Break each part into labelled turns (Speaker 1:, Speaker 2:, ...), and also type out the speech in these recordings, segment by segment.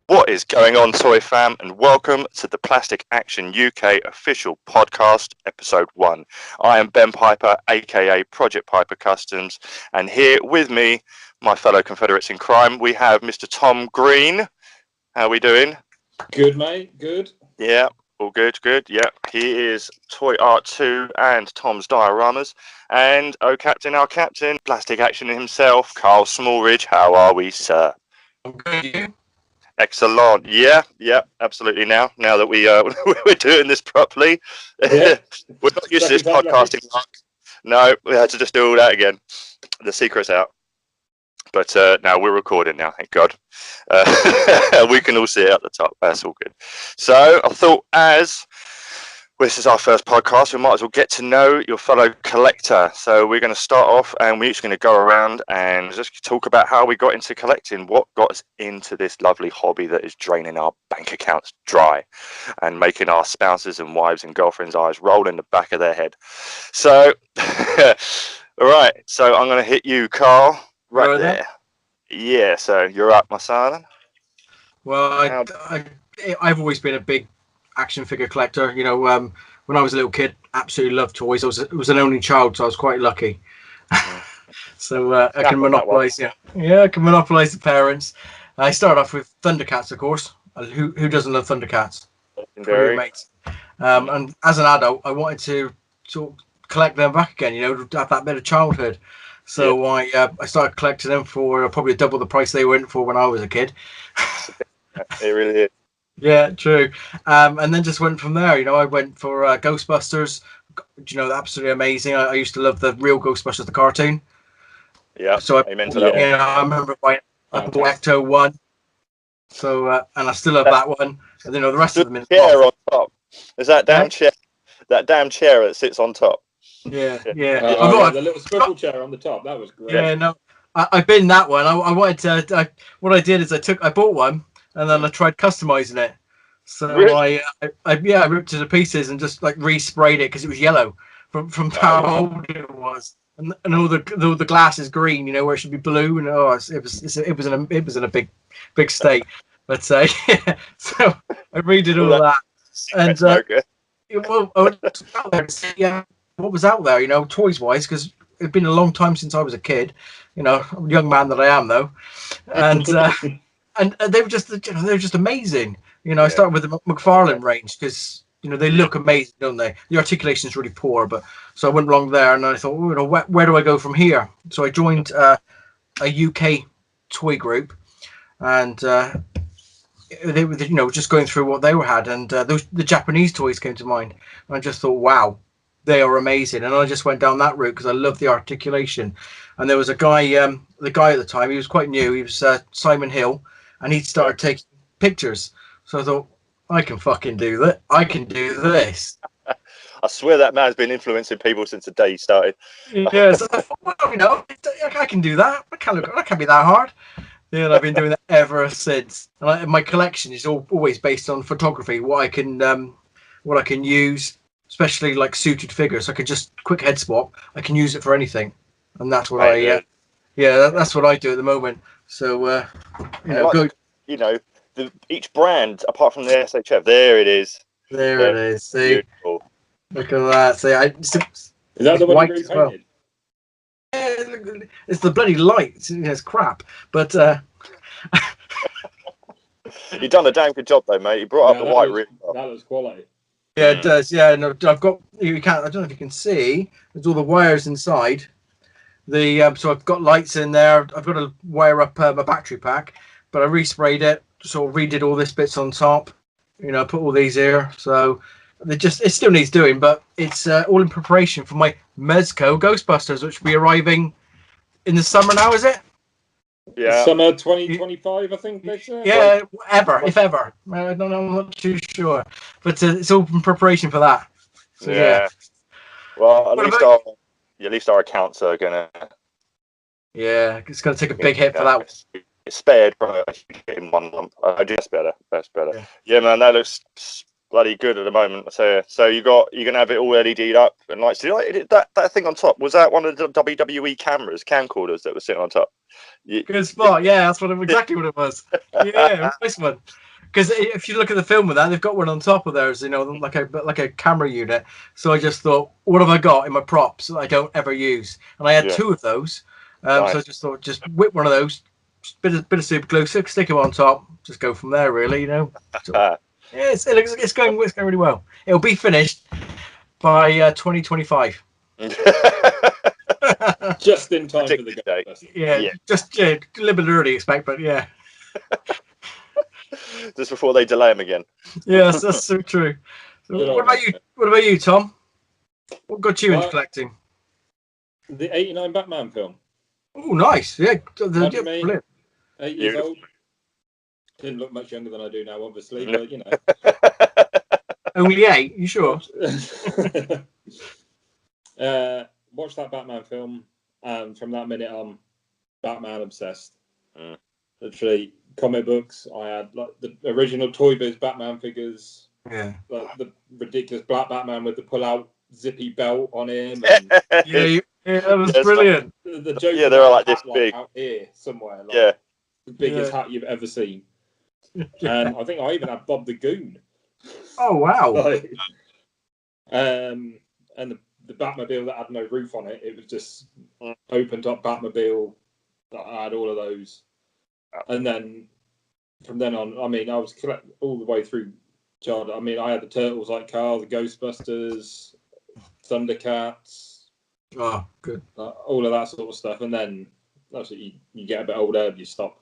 Speaker 1: What is going on, Toy Fam, and welcome to the Plastic Action UK official podcast, episode 1. I am Ben Piper, aka Project Piper Customs, and here with me, my fellow Confederates in crime, we have Mr. Tom Green. How are we doing?
Speaker 2: Good, mate. Good.
Speaker 1: Yeah, all good, good. Yeah, he is Toy Art 2 and Tom's Dioramas. And our captain, Plastic Action himself, Karl Smallridge. How are we, sir?
Speaker 2: I'm good. You?
Speaker 1: Excellent. Yeah, absolutely. Now that we're doing this properly,
Speaker 2: Yeah.
Speaker 1: we're not used to this podcasting. No, we had to just do all that again. The secret's out, but now we're recording now. Thank God. We can all see it at the top. That's all good. So I thought, as this is our first podcast, we might as well get to know your fellow collector. So we're going to start off, and we're just going to go around and just talk about how we got into collecting, what got us into this lovely hobby that is draining our bank accounts dry and making our spouses and wives and girlfriends' eyes roll in the back of their head. So, all right. So I'm going to hit you, Karl, right there. Yeah. So you're up, my son.
Speaker 2: Well, I've always been a big action figure collector. You know, when I was a little kid, absolutely loved toys. I was an only child, so I was quite lucky. So I can monopolize. I can monopolize the parents. I started off with Thundercats, of course. Who doesn't love Thundercats? And as an adult, I wanted to sort of collect them back again. You know, have that bit of childhood. So I started collecting them for probably double the price they went for when I was a kid.
Speaker 1: It really is.
Speaker 2: Yeah, true. And then just went from there. You know, I went for Ghostbusters. You know, absolutely amazing. I used to love the real Ghostbusters, the cartoon.
Speaker 1: Yeah.
Speaker 2: So I remember buying Ecto 1. So and I still have that one. And you know, the rest of them in
Speaker 1: chair on top. There's that damn chair. That damn chair that sits on top.
Speaker 2: Yeah.
Speaker 3: The little swivel chair on the top. That was great.
Speaker 2: Yeah, no, I've been that one. I wanted to. What I did is I bought one. And then I tried customizing it. So really? I ripped it to pieces and just like resprayed it because it was yellow from how old it was, and all the glass is green, you know, where it should be blue, and it was in a big state. But so I redid all of that, and what was out there, you know, toys wise, because it'd been a long time since I was a kid, you know, a young man that I am though, and. And they were just amazing. You know, I started with the McFarlane range because, you know, they look amazing, don't they? The articulation is really poor, but so I went along there and I thought, you know, where do I go from here? So I joined a UK toy group, and they were, you know, just going through what they had, and the Japanese toys came to mind, and I just thought, wow, they are amazing, and I just went down that route because I love the articulation. And there was a guy, the guy at the time, he was quite new. He was Simon Hill. And he started taking pictures. So I thought, I can fucking do that. I can do this.
Speaker 1: I swear that man's been influencing people since the day he started.
Speaker 2: Yeah, so I thought, well, you know, I can do that. That can't be that hard. Yeah, and I've been doing that ever since. And my collection is always based on photography. What I can use, especially like suited figures. I can just quick head swap. I can use it for anything, and that's what that's what I do at the moment. So,
Speaker 1: each brand, apart from the SHF, there it is.
Speaker 2: There it is. See,
Speaker 1: beautiful.
Speaker 2: Look at that. See,
Speaker 3: is that the one you repainted?
Speaker 2: Well. Yeah, it's the bloody light. It's crap, but
Speaker 1: you've done a damn good job, though, mate. You brought up the white rim.
Speaker 3: That was quality.
Speaker 2: Yeah, it does. Yeah, no, I've got. You can't. I don't know if you can see. There's all the wires inside. So I've got lights in there. I've got to wire up my battery pack, but I resprayed it, sort of redid all this bits on top. You know, put all these here. So it still needs doing, but it's all in preparation for my Mezco Ghostbusters, which will be arriving in the summer now, is it?
Speaker 1: Yeah.
Speaker 3: Summer 2025, I think they said.
Speaker 2: Yeah, if ever. I don't know, I'm not too sure. But it's all in preparation for that. So, yeah.
Speaker 1: Well, at least our accounts are gonna.
Speaker 2: Yeah, it's gonna take a big hit for that.
Speaker 1: It's spared from in one lump. That's better. Yeah, man, that looks bloody good at the moment. So you're gonna have it all LED'd up and lights. That thing on top, was that one of the WWE camcorders that was sitting on top?
Speaker 2: Good spot. Yeah, that's exactly what it was. Yeah, nice one. Because if you look at the film with that, they've got one on top of theirs, like a camera unit. So I just thought, what have I got in my props that I don't ever use? And I had two of those.
Speaker 1: Nice.
Speaker 2: So I just thought, just whip one of those, bit of super glue, stick them on top, just go from there. Really, So, yeah, it's going really well. It'll be finished by 2025.
Speaker 3: Just in time for the
Speaker 1: day.
Speaker 2: Yeah, just a little bit early, expect, but yeah.
Speaker 1: Just before they delay them again.
Speaker 2: Yes, that's so true. So what about you, Tom? What got you into collecting?
Speaker 3: The '89 Batman film.
Speaker 2: Oh, nice. Yeah, brilliant.
Speaker 3: 8 years old. Didn't look much younger than I do now, obviously, but
Speaker 2: Only 8, you sure?
Speaker 3: Watched that Batman film, and from that minute on, Batman obsessed. Literally, comic books. I had like the original Toy Biz Batman figures.
Speaker 2: Yeah.
Speaker 3: Like the ridiculous black Batman with the pull-out zippy belt on him. And
Speaker 2: yeah, that was brilliant.
Speaker 3: The Joker.
Speaker 1: Yeah, they're like this big
Speaker 3: out here somewhere. Like,
Speaker 1: yeah.
Speaker 3: The biggest hat you've ever seen. And I think I even had Bob the Goon.
Speaker 2: Oh wow!
Speaker 3: And the Batmobile that had no roof on it, it was just open top Batmobile. I had all of those, and then from then on, I mean, I was all the way through childhood. I mean, I had the Turtles like Karl, the Ghostbusters, Thundercats.
Speaker 2: Oh, good.
Speaker 3: All of that sort of stuff, and then actually you get a bit older, you stop,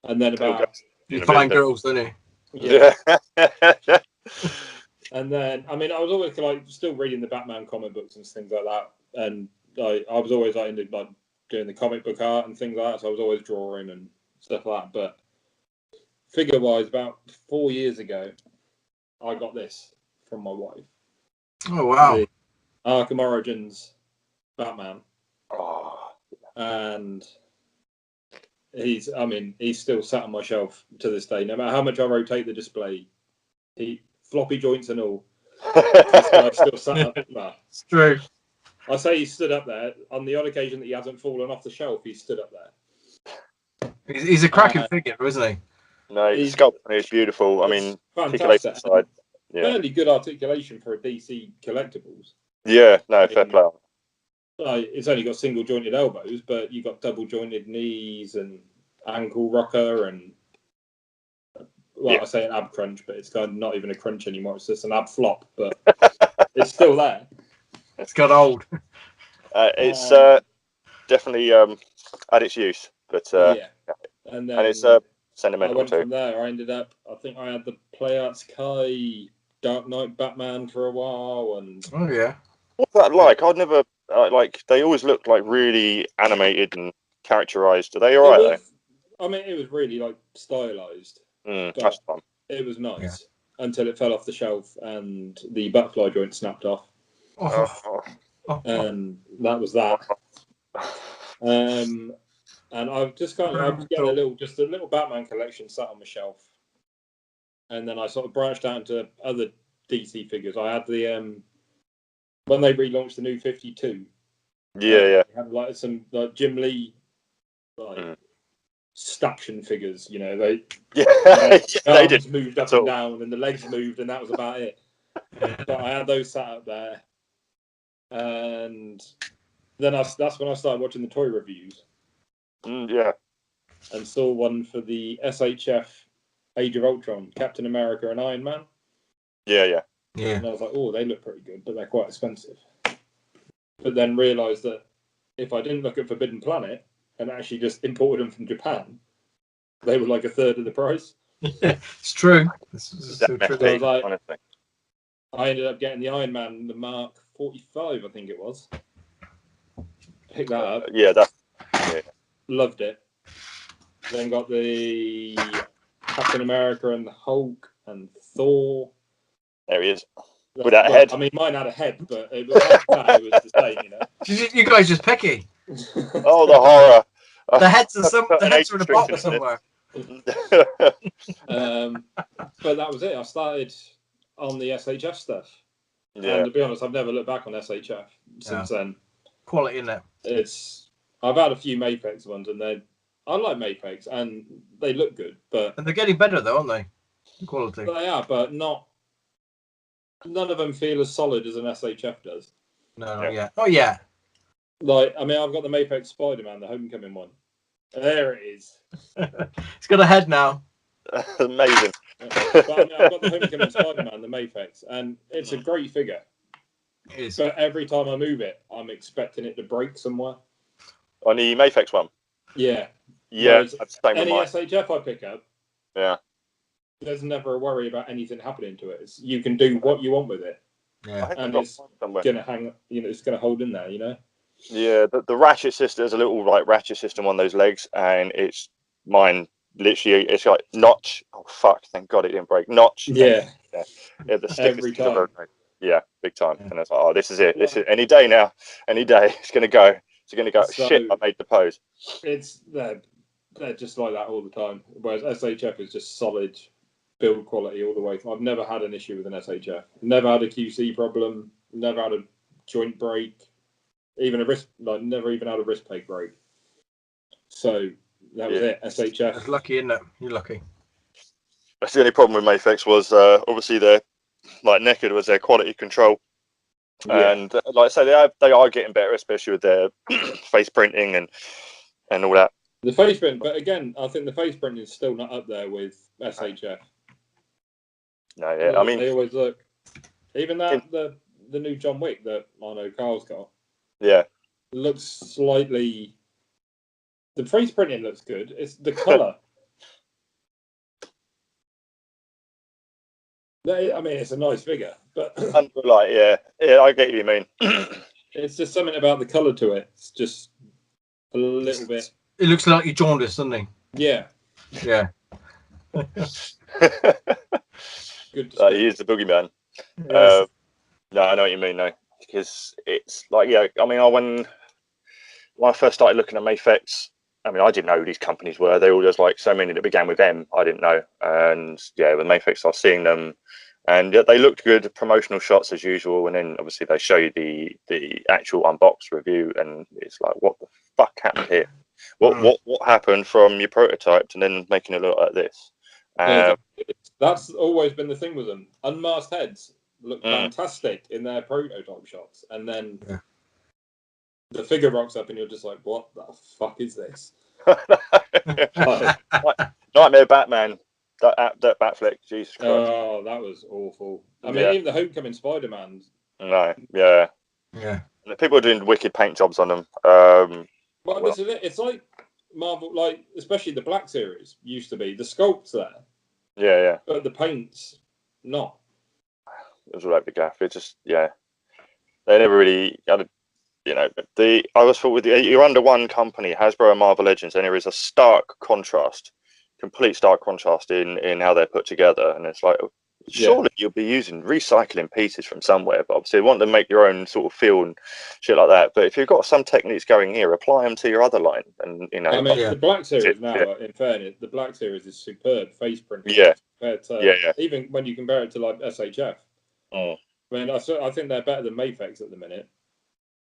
Speaker 3: and then about
Speaker 2: you find girls, don't you?
Speaker 3: Yeah. And then, I mean, I was always like still reading the Batman comic books and things like that, and I was always like into like doing the comic book art and things like that. So I was always drawing and stuff like that. But figure-wise, about 4 years ago, I got this from my wife.
Speaker 2: Oh wow!
Speaker 3: The Arkham Origins Batman.
Speaker 1: Oh.
Speaker 3: And he's still sat on my shelf to this day. No matter how much I rotate the display, floppy joints and all, this guy's still sat up there.
Speaker 2: It's true.
Speaker 3: I say he stood up there. On the odd occasion that he hasn't fallen off the shelf, he stood up there.
Speaker 2: He's a cracking figure, isn't he?
Speaker 1: No, the sculpture is beautiful. I mean,
Speaker 3: fantastic.
Speaker 1: Side. Yeah.
Speaker 3: Fairly good articulation for a DC collectibles.
Speaker 1: Yeah, no, fair play.
Speaker 3: It's only got single jointed elbows, but you got double jointed knees and ankle rocker and I say an ab crunch, but it's kind of not even a crunch anymore. It's just an ab flop, but it's still there.
Speaker 2: It's got old.
Speaker 1: It's definitely had its use, but
Speaker 3: and then
Speaker 1: it's sentimental
Speaker 3: I went
Speaker 1: too.
Speaker 3: from there. I think I had the Play Arts Kai Dark Knight Batman for a while, and
Speaker 1: what's that like? I'd never like. They always look like really animated and characterized. Are they all right?
Speaker 3: I mean, it was really like stylized.
Speaker 1: That's fun.
Speaker 3: It was nice until it fell off the shelf and the butterfly joint snapped off. And that was that. And I've just I've got a little Batman collection sat on my shelf, and then I sort of branched out into other DC figures. I had the when they relaunched the New 52.
Speaker 1: Yeah.
Speaker 3: They had like some like Jim Lee staction figures. You know, they arms moved up and down, and the legs moved, and that was about it. But I had those sat up there, and then that's when I started watching the toy reviews. And saw one for the SHF Age of Ultron, Captain America and Iron Man.
Speaker 1: Yeah.
Speaker 3: And I was like, oh, they look pretty good, but they're quite expensive. But then realised that if I didn't look at Forbidden Planet and actually just imported them from Japan, they were like a third of the price.
Speaker 2: It's true. It's so true.
Speaker 3: So I was like, honestly. I ended up getting the Iron Man, the Mark 45, I think it was. Picked that up. Loved it. Then got the Captain America and the Hulk and Thor.
Speaker 1: There he is. Without a head.
Speaker 3: I mean, mine had a head, but it was the same, you know.
Speaker 2: You guys just picky.
Speaker 1: Oh, the horror.
Speaker 2: The heads are in the bottom somewhere.
Speaker 3: But that was it. I started on the SHF stuff.
Speaker 1: Yeah.
Speaker 3: And to be honest, I've never looked back on SHF since then.
Speaker 2: Quality, isn't it?
Speaker 3: I've had a few Mafex ones, and I like Mafex, and they look good,
Speaker 2: and they're getting better though, aren't they? The quality.
Speaker 3: They are, but not. None of them feel as solid as an SHF does.
Speaker 2: No, yeah. Oh, yeah.
Speaker 3: Like, I mean, I've got the Mafex Spider-Man, the Homecoming one. There it is.
Speaker 2: It's got a head now.
Speaker 1: Amazing.
Speaker 3: But I mean, I've got the Homecoming Spider-Man, the Mafex, and it's a great figure.
Speaker 2: It is.
Speaker 3: But every time I move it, I'm expecting it to break somewhere.
Speaker 1: On the Mafex one?
Speaker 3: Yeah.
Speaker 1: Yeah, that's the same
Speaker 3: any
Speaker 1: with mine.
Speaker 3: SHF I pick up,
Speaker 1: yeah,
Speaker 3: there's never a worry about anything happening to it. You can do what you want with it.
Speaker 2: Yeah.
Speaker 3: And it's going to hang, it's going to hold in there,
Speaker 1: Yeah, the ratchet system, there's a little ratchet system on those legs, and it's mine. Literally, it's like notch. Oh fuck! Thank God it didn't break. Notch.
Speaker 3: Yeah.
Speaker 1: Yeah, the
Speaker 3: Every time.
Speaker 1: Yeah, big time. Yeah. And it's like, oh, this is it. This is any day now. Any day, it's gonna go. It's gonna go. So, shit! I made the pose.
Speaker 3: They're just like that all the time. Whereas SHF is just solid build quality all the way. I've never had an issue with an SHF. Never had a QC problem. Never had a joint break. Even a wrist, never even had a wrist peg break. So that was it. SHF.
Speaker 2: That's lucky, isn't it? You're lucky.
Speaker 1: That's the only problem with Mafex was obviously their naked was their quality control, and like I say, they are getting better, especially with their face printing and all that.
Speaker 3: The face print, but again, I think the face printing is still not up there with SHF.
Speaker 1: No, yeah, I mean
Speaker 3: they always look. Even the new John Wick that I know Karl's got.
Speaker 1: Yeah,
Speaker 3: looks slightly. The face printing looks good. It's the colour. I mean, it's a nice figure, but
Speaker 1: yeah, I get what you mean.
Speaker 3: It's just something about the colour to it. It's just a little bit.
Speaker 2: It looks like you're jaundiced, doesn't he?
Speaker 3: Yeah.
Speaker 2: Yeah.
Speaker 3: Good.
Speaker 1: He is the boogeyman.
Speaker 2: Yes.
Speaker 1: No, I know what you mean, though, because it's like, yeah, I mean, when I first started looking at Mafex, I mean, I didn't know who these companies were. They were just like so many that began with M. I didn't know, and yeah, with Mafex, I was seeing them, and they looked good. Promotional shots as usual, and then obviously they show you the actual unboxed review, and it's like, what the fuck happened here? What happened from your prototype to then making it look like this?
Speaker 3: That's always been the thing with them. Unmasked heads look fantastic in their prototype shots, and then the figure rocks up, and you're just like, "What the fuck is this?"
Speaker 1: Nightmare Batman, that Batfleck, Jesus Christ!
Speaker 3: Oh, that was awful. I mean, even the Homecoming Spider-Man.
Speaker 1: No, yeah. People are doing wicked paint jobs on them.
Speaker 3: Well, this is it. It's like Marvel, like especially the Black Series used to be. The sculpt's there.
Speaker 1: Yeah.
Speaker 3: But the paint's not.
Speaker 1: It was all over the gaff. It just, they never really had I always thought with you're under one company, Hasbro and Marvel Legends, and there is a complete stark contrast in how they're put together, and it's like, surely you'll be using recycling pieces from somewhere, but obviously you want to make your own sort of feel and shit like that. But if you've got some techniques going here, apply them to your other line, and
Speaker 3: I mean, the Black Series now, in fairness, the Black Series is superb face printing. Compared to, even when you compare it to like SHF. I mean, I think they're better than Mafex at the minute,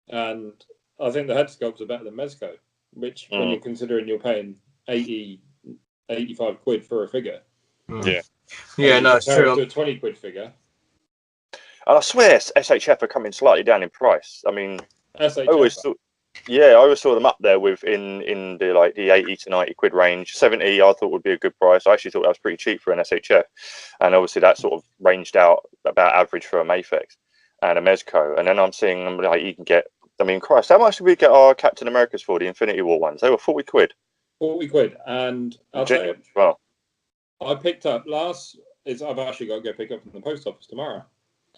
Speaker 3: and I think the head sculpts are better than Mezco, which when you're considering you're paying 85 quid for a figure.
Speaker 2: Yeah, no, it's true.
Speaker 3: To a 20 quid figure.
Speaker 1: And I swear SHF are coming slightly down in price. I mean,
Speaker 3: SHF.
Speaker 1: I always saw them up there in the 80 to 90 quid range. 70 I thought would be a good price. I actually thought that was pretty cheap for an SHF, and obviously that sort of ranged out about average for a Mafex and a Mezco. And then I'm seeing them like you can get. I mean, Christ, how much did we get our Captain Americas for, the Infinity War ones? They were 40 quid.
Speaker 3: 40 quid, and I'll tell you, I picked up I've actually got to go pick up from the post office tomorrow.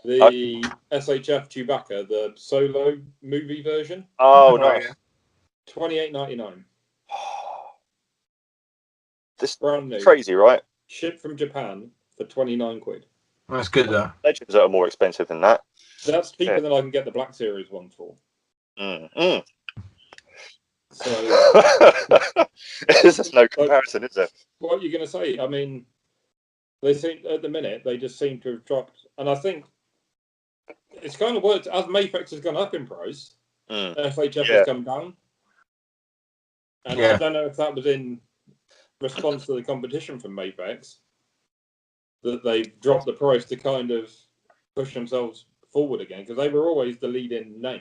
Speaker 3: The SHF Chewbacca, the solo movie version.
Speaker 1: Oh, nice.
Speaker 3: $28.99.
Speaker 1: This
Speaker 3: brand new,
Speaker 1: crazy, right?
Speaker 3: Shipped from Japan for 29 quid.
Speaker 2: That's good, though.
Speaker 1: Legends are more expensive than that.
Speaker 3: That's cheaper than I can get the Black Series one for. So
Speaker 1: there's no comparison, is there?
Speaker 3: What are you going to say? I mean, They seem at the minute they just seem to have dropped, and I think it's kind of worked as Mafex has gone up in price. FHF has come down, and I don't know if that was in response to the competition from Mafex that they dropped the price to kind of push themselves forward again, because they were always the leading name.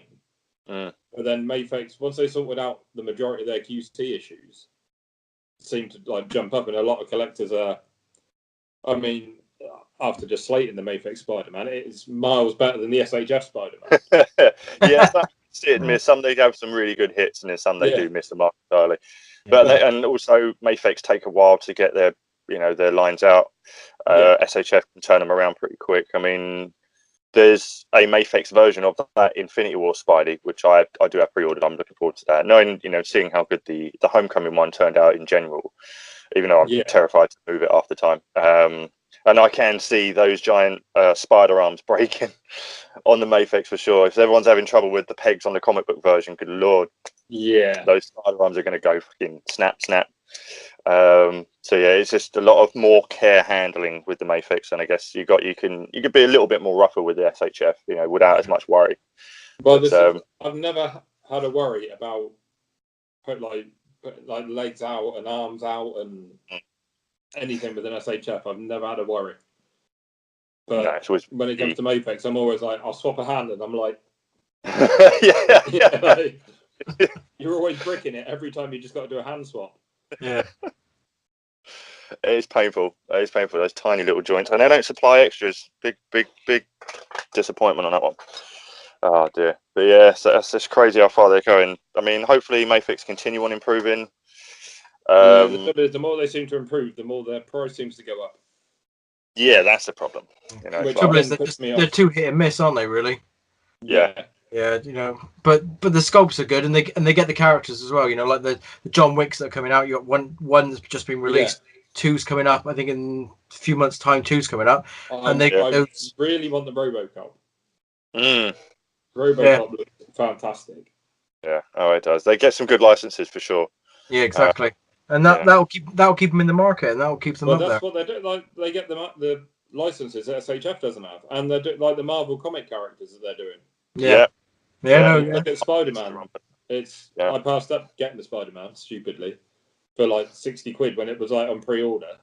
Speaker 3: But then Mafex, once they sorted out the majority of their QC issues, seemed to like jump up, and a lot of collectors are. I mean, after just slating the Mafex Spider-Man, it is miles better than the SHF Spider-Man.
Speaker 1: Yeah, some sit and miss. Some they have some really good hits, and then some they do miss the mark entirely. But and also Mafex take a while to get their their lines out. SHF can turn them around pretty quick. I mean, there's a Mafex version of that Infinity War Spidey, which I do have pre-ordered. I'm looking forward to that. Knowing seeing how good the Homecoming one turned out in general, even though I'm terrified to move it after time. And I can see those giant spider arms breaking on the Mafex for sure. If everyone's having trouble with the pegs on the comic book version, good lord, those spider arms are going to go fucking snap. So yeah, it's just a lot of more care handling with the Mafex, and I guess you can be a little bit more rougher with the SHF, without as much worry.
Speaker 3: Well, I've never had a worry about put like legs out and arms out and anything with an SHF. I've never had a worry. But when it comes to Mafex, I'm always like, I'll swap a hand, and I'm like, you're always bricking it every time. You just got to do a hand swap.
Speaker 2: Yeah.
Speaker 1: It's painful. It's painful. Those tiny little joints, and they don't supply extras. Big disappointment on that one. Oh dear. But yeah, so that's just crazy how far they're going. I mean, hopefully Mafex continue on improving.
Speaker 3: The more they seem to improve, the more their price seems to go up.
Speaker 1: Yeah, that's the problem.
Speaker 2: Which trouble is they're too hit and miss, aren't they? Really?
Speaker 1: Yeah.
Speaker 2: Yeah, but the sculpts are good, and they get the characters as well. Like the John Wicks that are coming out. You got one's just been released. Two's coming up. I think in a few months' time, two's coming up. And I
Speaker 3: really want the RoboCop.
Speaker 1: RoboCop
Speaker 3: looks fantastic.
Speaker 1: Yeah, it does. They get some good licenses for sure.
Speaker 2: Yeah, exactly. And that'll keep them in the market, and that'll keep them up there.
Speaker 3: That's what they do. Like they get the licenses that SHF doesn't have, and they do like the Marvel comic characters that they're doing. Look at Spider-Man. I passed up getting the Spider-Man stupidly for like 60 quid when it was like on pre-order.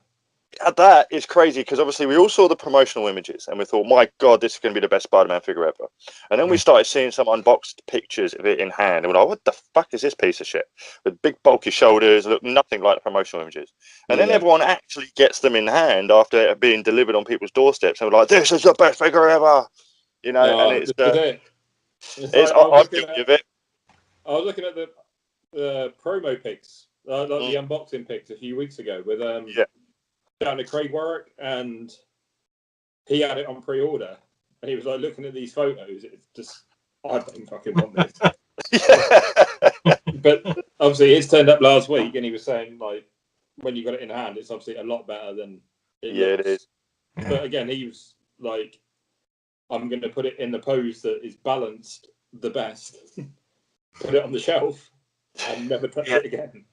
Speaker 1: That is crazy, because obviously we all saw the promotional images and we thought, my god, this is going to be the best Spider-Man figure ever. And then we started seeing some unboxed pictures of it in hand, and we're like, what the fuck is this piece of shit? With big bulky shoulders, look nothing like the promotional images. And then everyone actually gets them in hand after it being delivered on people's doorsteps, and we're like, this is the best figure ever, and it's I'm guilty of it.
Speaker 3: I was looking at the promo pics, like the unboxing pics a few weeks ago with down to Craig Warwick, and he had it on pre-order, and he was like looking at these photos. It's just, I don't fucking want this. But obviously, it's turned up last week, and he was saying like, when you got it in hand, it's obviously a lot better than it looks. It is. But again, he was like, I'm going to put it in the pose that is balanced the best, put it on the shelf, and never touch it again.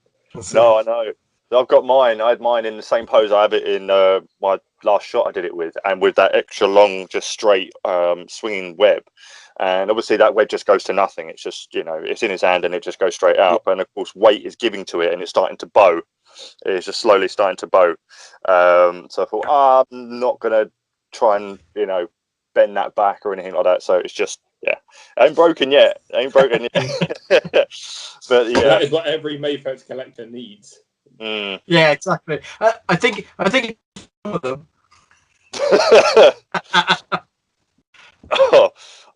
Speaker 1: No, I know. I've got mine. I had mine in the same pose I have it in my last shot I did it with, and with that extra long, just straight swinging web. And obviously that web just goes to nothing. It's just, it's in his hand and it just goes straight out. And of course, weight is giving to it, and it's starting to bow. It's just slowly starting to bow. So I thought, I'm not going to try and, bend that back or anything like that. So it's just, ain't broken yet. But
Speaker 3: that is what every Mafex collector needs.
Speaker 2: Yeah, exactly. I think some of them.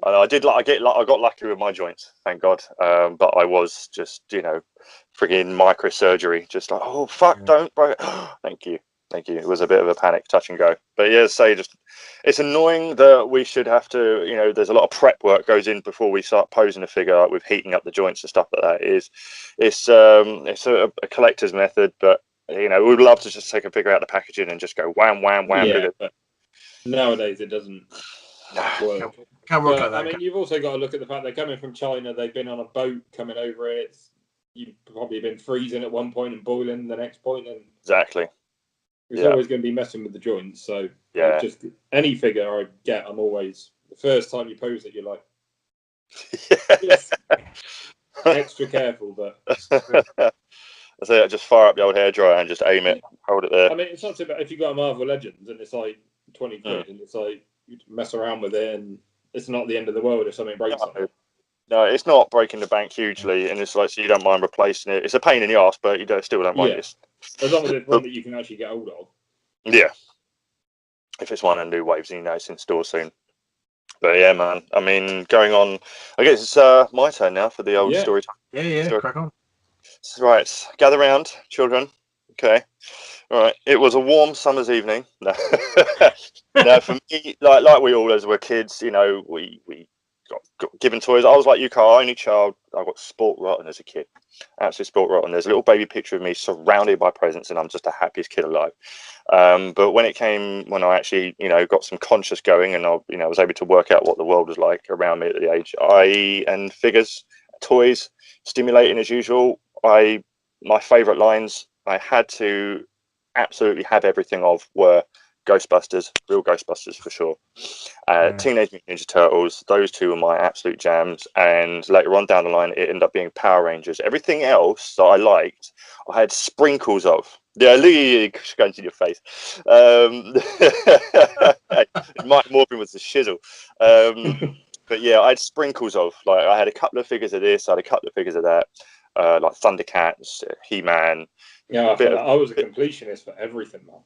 Speaker 1: I got lucky with my joints, thank God. But I was just, frigging microsurgery, just like, oh fuck, don't break. Thank you. It was a bit of a panic, touch and go. But yeah, it's annoying that we should have to, there's a lot of prep work goes in before we start posing a figure, like with heating up the joints and stuff like that. It's a collector's method, but we'd love to just take a figure out the packaging and just go wham wham wham.
Speaker 3: Yeah, but nowadays it doesn't work.
Speaker 2: Can't work like that.
Speaker 3: I mean, you've also got to look at the fact they're coming from China. They've been on a boat coming over it. You've probably been freezing at one point and boiling the next point, and
Speaker 1: exactly.
Speaker 3: It's always going to be messing with the joints. So I just any figure I get, I'm always the first time you pose it, you're like, just extra careful. But
Speaker 1: I say, just fire up the old hairdryer and just aim it, hold it there.
Speaker 3: I mean, it's not too bad if you got a Marvel Legends and it's like 20 quid, and it's like you mess around with it, and it's not the end of the world if something breaks on it.
Speaker 1: No, it's not breaking the bank hugely, and it's like, so you don't mind replacing it. It's a pain in the arse, but still don't mind it.
Speaker 3: As long as it's one that you can actually get hold of.
Speaker 1: Yeah. If it's one of the new waves, it's in store soon. But yeah, man. I mean, going on. I guess it's my turn now for the old story time.
Speaker 2: Yeah.
Speaker 1: Story.
Speaker 2: Crack on.
Speaker 1: Right, gather round, children. Okay. All right. It was a warm summer's evening. No, no, for me, like we all as we're kids, we got given toys. I was like you, Karl, only child. I got sport rotten as a kid. Absolutely sport rotten. There's a little baby picture of me surrounded by presents, and I'm just the happiest kid alive. But when I actually, got some conscious going, and I was able to work out what the world was like around me at the age, and figures, toys, stimulating as usual. My favourite lines I had to absolutely have everything of were Ghostbusters, real Ghostbusters for sure. Teenage Mutant Ninja Turtles, those two were my absolute jams. And later on down the line, it ended up being Power Rangers. Everything else that I liked, I had sprinkles of. Yeah, look, going to your face. Mike Morgan was the shizzle. But yeah, I had sprinkles of. Like, I had a couple of figures of this, I had a couple of figures of that. Like Thundercats, He-Man.
Speaker 3: Yeah, I was a completionist for everything, man.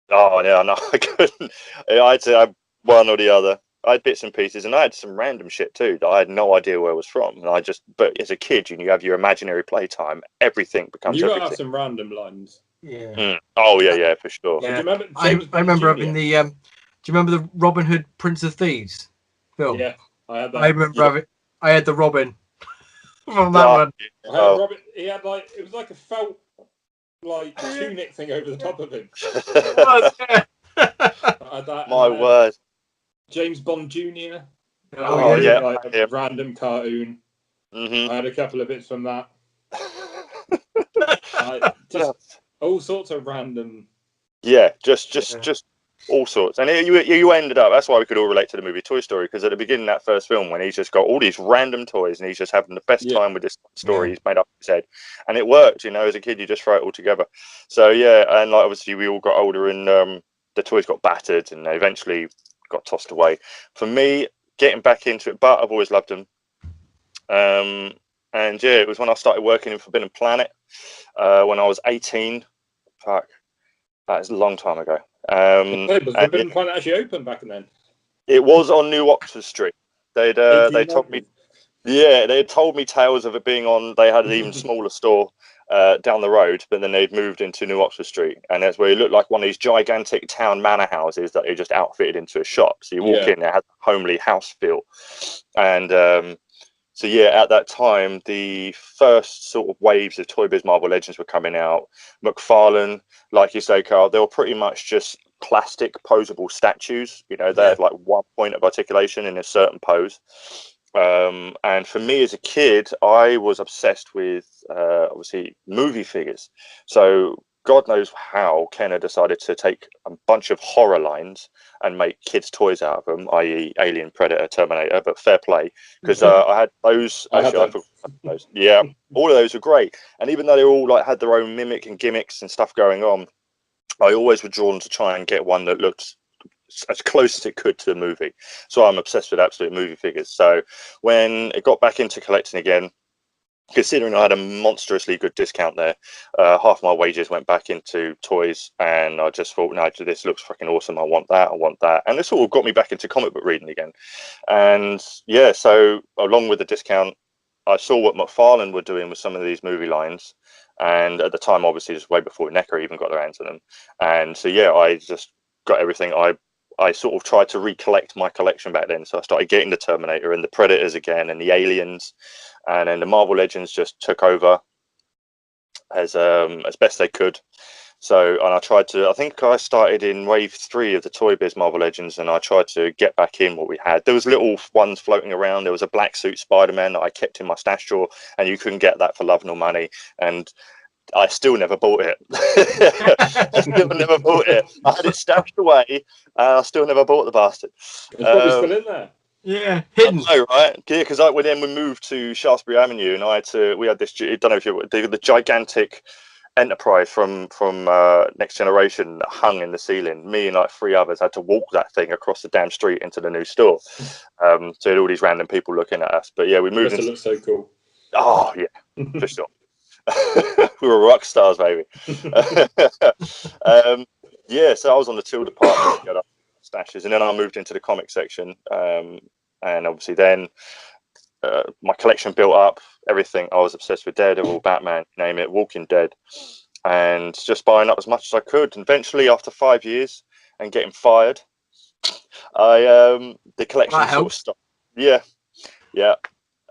Speaker 1: Oh yeah, no, I couldn't. I had to have one or the other. I had bits and pieces, and I had some random shit too that I had no idea where it was from. And but as a kid, you have your imaginary playtime. Everything becomes
Speaker 3: you
Speaker 1: everything.
Speaker 3: You got to have some random lines.
Speaker 2: Yeah.
Speaker 1: Oh yeah, for sure.
Speaker 2: Yeah.
Speaker 3: Do you remember
Speaker 2: I remember having the. Do you remember the Robin Hood Prince of Thieves film?
Speaker 3: Yeah, I had that.
Speaker 2: I remember having. I had the Robin from that one.
Speaker 3: I had Robin. He had it was like a felt tunic thing over the top of him.
Speaker 2: It was, yeah.
Speaker 3: I had that.
Speaker 1: My word.
Speaker 3: James Bond Jr.
Speaker 2: Oh yeah.
Speaker 3: A random cartoon.
Speaker 1: Mm-hmm.
Speaker 3: I had a couple of bits from that. Just all sorts of random.
Speaker 1: Yeah, just all sorts. And you ended up. That's why we could all relate to the movie Toy Story, because at the beginning of that first film, when he's just got all these random toys and he's just having the best time with this story he's made up in his head, and it worked. As a kid, you just throw it all together. So yeah, and obviously we all got older, and the toys got battered, and they eventually got tossed away. For me, getting back into it, but I've always loved them. And yeah, it was when I started working in Forbidden Planet when I was 18. Fuck, that is a long time ago.
Speaker 3: Was Forbidden Planet actually open back then?
Speaker 1: It was on New Oxford Street. They told me, they had told me tales of it being on. They had an even smaller store down the road, but then they'd moved into New Oxford Street, and that's where it looked like one of these gigantic town manor houses that they just outfitted into a shop. So you walk in, it had a homely house feel, and so yeah, at that time, the first sort of waves of Toy Biz Marvel Legends were coming out. McFarlane, like you say, Karl, they were pretty much just plastic posable statues. They had like one point of articulation in a certain pose. And for me as a kid, I was obsessed with obviously movie figures. So God knows how Kenner decided to take a bunch of horror lines and make kids' toys out of them, i.e., Alien, Predator, Terminator. But fair play, because I had those. Actually, I forgot those. Yeah, all of those were great. And even though they all had their own mimic and gimmicks and stuff going on, I always was drawn to try and get one that looked as close as it could to the movie. So I'm obsessed with absolute movie figures. So when it got back into collecting again, considering I had a monstrously good discount there, half my wages went back into toys, and I just thought, no, this looks fucking awesome. I want that. And this sort of got me back into comic book reading again. And yeah, so along with the discount, I saw what McFarlane were doing with some of these movie lines. And at the time, obviously, it was way before NECA even got their hands on them. And so, yeah, I just got everything. I sort of tried to recollect my collection back then. So I started getting the Terminator and the Predators again and the Aliens. And then the Marvel Legends just took over as best they could. So, and I think I started in wave 3 of the Toy Biz Marvel Legends, and I tried to get back in what we had. There was little ones floating around. There was a black suit Spider-Man that I kept in my stash drawer, and you couldn't get that for love nor money. And I still never bought it. I still never bought it. I had it stashed away, and I still never bought the bastard.
Speaker 3: It's probably still in there.
Speaker 2: Yeah, hidden.
Speaker 1: I know, right? Yeah, because then we moved to Shaftesbury Avenue, and we had this. I don't know if you the gigantic Enterprise from Next Generation that hung in the ceiling. Me and like 3 others had to walk that thing across the damn street into the new store. So you had all these random people looking at us. But yeah, we moved.
Speaker 3: It looks so cool.
Speaker 1: Oh yeah, for sure. We were rock stars, baby. Yeah, so I was on the till department, got up stashes, and then I moved into the comic section. And obviously then my collection built up. Everything. I was obsessed with Daredevil, Batman, name it, Walking Dead, and just buying up as much as I could. And eventually, after 5 years and getting fired, the collection sort of stopped. Yeah.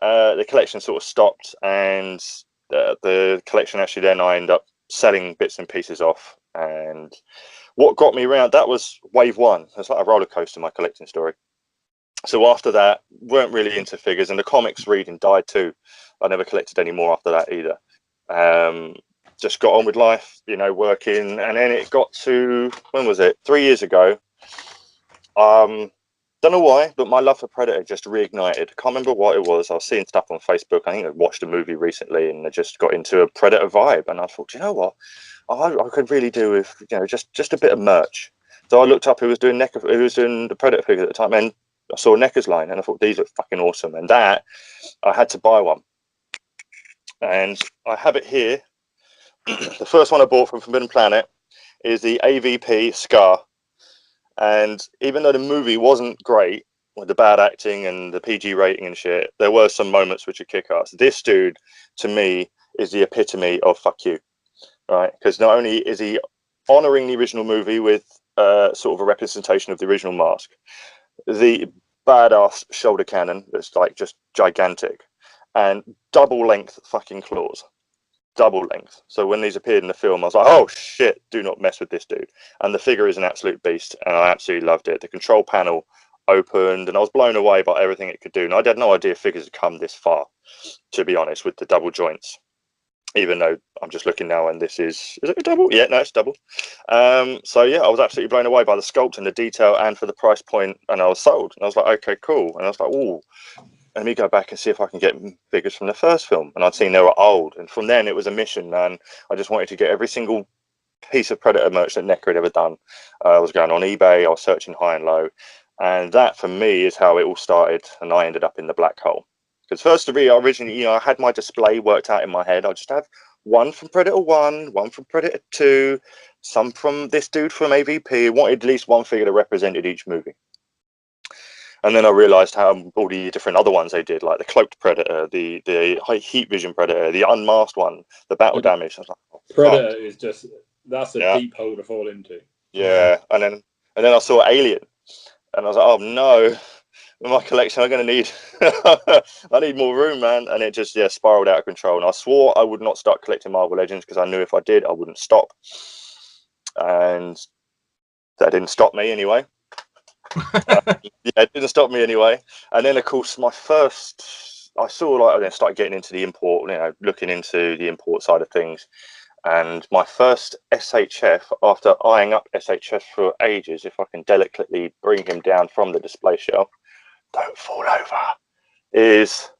Speaker 1: The collection sort of stopped, and the collection actually then I ended up selling bits and pieces off. And what got me around, that was wave 1. It's like a roller coaster, my collecting story. So after that, weren't really into figures, and the comics reading died too. I never collected any more after that either. Just got on with life, working, and then it got to, when was it? 3 years ago. Don't know why, but my love for Predator just reignited. Can't remember what it was. I was seeing stuff on Facebook. I think I watched a movie recently, and I just got into a Predator vibe. And I thought, you know what? I could really do with just a bit of merch. So I looked up who was doing the Predator figure at the time, and I saw Necker's line, and I thought these look fucking awesome. And that I had to buy one, and I have it here. The first one I bought from Forbidden Planet is the AVP Scar. And even though the movie wasn't great with the bad acting and the PG rating and shit, there were some moments which are kick-ass. This dude, to me, is the epitome of fuck you, right? Because not only is he honouring the original movie with sort of a representation of the original mask, the badass shoulder cannon that's like just gigantic, and double-length fucking claws. Double length. So when these appeared in the film, I was like, oh shit, do not mess with this dude. And the figure is an absolute beast, and I absolutely loved it. The control panel opened, and I was blown away by everything it could do. And I had no idea figures had come this far, to be honest, with the double joints. Even though I'm just looking now, and this is it a double? Yeah, no, it's double. So yeah, I was absolutely blown away by the sculpt and the detail, and for the price point, and I was sold. And I was like, okay, cool. And I was like, ooh. Let me go back and see if I can get figures from the first film. And I'd seen they were old. And from then it was a mission, man. I just wanted to get every single piece of Predator merch that Necker had ever done. I was going on eBay. I was searching high and low. And that, for me, is how it all started. And I ended up in the black hole. Because first of all, originally, I had my display worked out in my head. I just have one from Predator 1, one from Predator 2, some from this dude from AVP. I wanted at least one figure that represented each movie. And then I realised how all the different other ones they did, like the cloaked Predator, the high heat vision Predator, the unmasked one, the battle damage. I was like, oh,
Speaker 3: Predator is just, that's a deep hole to fall into.
Speaker 1: Yeah, and then I saw Alien, and I was like, oh no, in my collection I'm going to need, I need more room, man. And it just spiraled out of control. And I swore I would not start collecting Marvel Legends because I knew if I did, I wouldn't stop. And that didn't stop me anyway. It didn't stop me anyway. And then of course I then started getting into the import, looking into the import side of things. And my first SHF, after eyeing up SHF for ages, if I can delicately bring him down from the display shelf, don't fall over, is,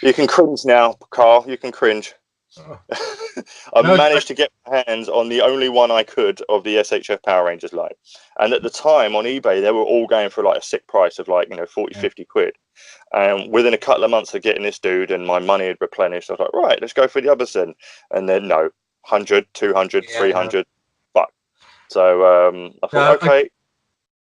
Speaker 1: you can cringe now, Karl, you can cringe. I managed to get my hands on the only one I could of the SHF Power Rangers line, and at the time on eBay they were all going for like a sick price of 40-50 quid. And within a couple of months of getting this dude and my money had replenished, I was like, right, let's go for the others then. And then no, 100, 200, 300, fuck. So I thought, okay.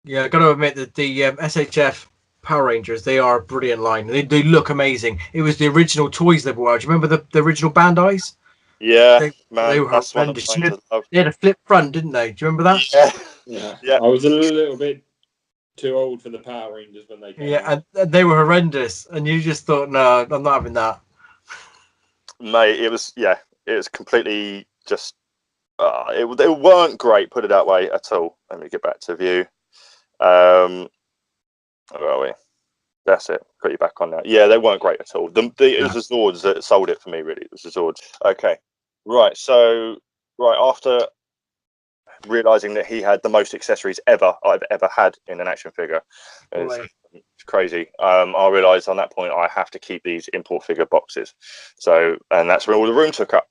Speaker 2: I got to admit that the SHF Power Rangers, they are a brilliant line. They look amazing. It was the original toys they were. Do you remember the original Bandais?
Speaker 1: Yeah,
Speaker 2: they were
Speaker 1: that's
Speaker 2: horrendous.
Speaker 1: one of the
Speaker 2: They had a flip front, didn't they? Do you remember that?
Speaker 3: Yeah. I was a little bit too old for the Power Rangers when they came out.
Speaker 2: And they were horrendous. And you just thought, no, I'm not having that.
Speaker 1: Mate, it was completely just, they weren't great, put it that way, at all. Let me get back to view. Where are we? That's it. Got you back on that. Yeah, they weren't great at all. It was the Zords that sold it for me, really. It was the Zords. Okay. Right. So after realizing that he had the most accessories I've ever had in an action figure, it's crazy. I realized on that point I have to keep these import figure boxes. So, and that's where all the room took up.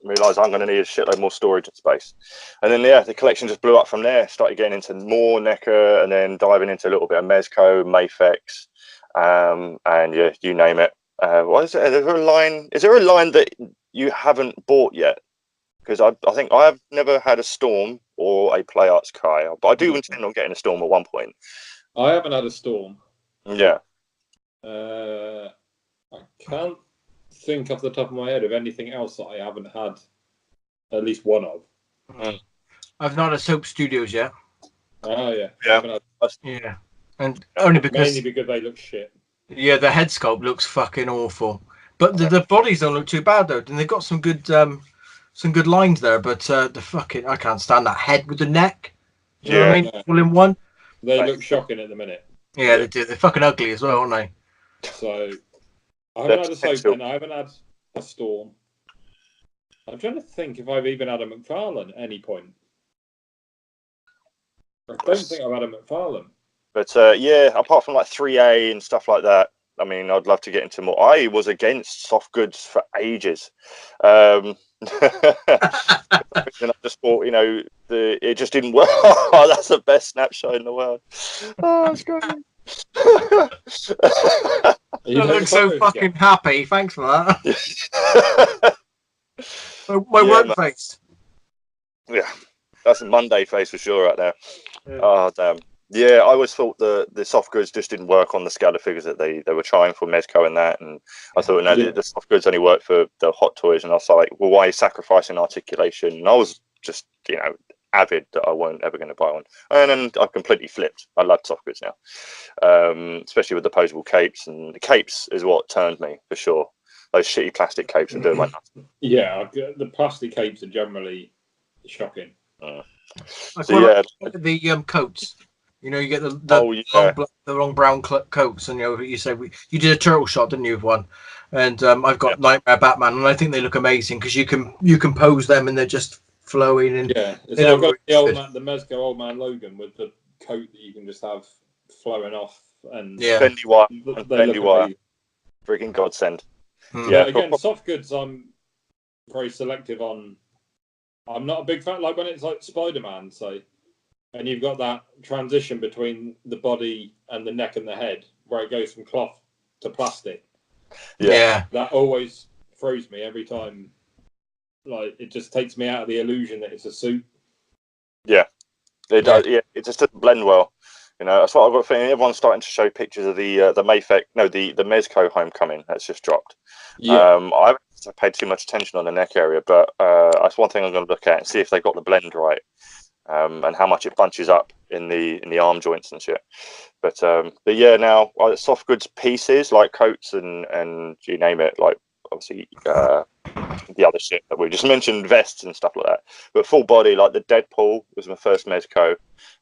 Speaker 1: Realized I'm going to need a shitload more storage space, and then the collection just blew up from there. Started getting into more NECA, and then diving into a little bit of Mezco, Mafex, and yeah, you name it. What is it? Is there a line? Is there a line that you haven't bought yet? Because I think I've never had a Storm or a Play Arts Kai, but I do intend on getting a Storm at one point.
Speaker 3: I haven't had a Storm.
Speaker 1: Yeah.
Speaker 3: I can't think off the top of my head of anything else that I haven't had at least one of.
Speaker 2: I've not had Soap Studios yet.
Speaker 3: Oh yeah.
Speaker 2: Yeah. And only because
Speaker 3: mainly because they look shit.
Speaker 2: Yeah, the head sculpt looks fucking awful. But the bodies don't look too bad though. And they've got some good lines there, but I can't stand that head with the neck. Do you know what I mean? All in one.
Speaker 3: They look shocking at the minute.
Speaker 2: Yeah, they do. They're fucking ugly as well, aren't they?
Speaker 3: So I haven't had a Soap and I haven't had a Storm. I'm trying to think if I've even had a McFarlane at any point. I don't think I've had a McFarlane.
Speaker 1: But yeah, apart from like 3A and stuff like that, I mean, I'd love to get into more. I was against soft goods for ages. And I just thought, it just didn't work. Oh, that's the best snapshot in the world. Oh, it's great.
Speaker 2: You look so fucking happy. Thanks for that. my work face.
Speaker 1: Yeah, that's a Monday face for sure right there. Yeah. Oh, damn. Yeah, I always thought the soft goods just didn't work on the scale of figures that they were trying for Mezco and that, and I thought the soft goods only worked for the hot toys, and I was like, well, why are you sacrificing articulation? And I was just, avid that I weren't ever going to buy one, and then I completely flipped. I love soft goods now, especially with the posable capes, and the capes is what turned me for sure. Those shitty plastic capes are doing my nuts.
Speaker 3: Yeah, the plastic capes are generally shocking.
Speaker 2: The coats. You get the long brown coats, and you said you did a turtle shot, didn't you, of one? And I've got Nightmare Batman, and I think they look amazing because you can pose them, and they're just flowing. And
Speaker 3: it's like got the Mezco Old Man Logan with the coat that you can just have flowing off, and
Speaker 1: bendy wire, freaking godsend.
Speaker 3: Yeah, again, soft goods. I'm very selective on. I'm not a big fan. Like when it's like Spider-Man, say. And you've got that transition between the body and the neck and the head, where it goes from cloth to plastic.
Speaker 1: Yeah.
Speaker 3: That always throws me every time. Like, it just takes me out of the illusion that it's a suit.
Speaker 1: Yeah. It does. Yeah, it just doesn't blend well. That's what I've got a feeling. Everyone's starting to show pictures of the Mezco Homecoming that's just dropped.
Speaker 3: Yeah.
Speaker 1: I haven't paid too much attention on the neck area, but that's one thing I'm going to look at and see if they got the blend right. And how much it bunches up in the arm joints and shit. But yeah, now soft goods pieces like coats and you name it, like obviously the other shit that we just mentioned, vests and stuff like that. But full body, like the Deadpool was my first Mezco,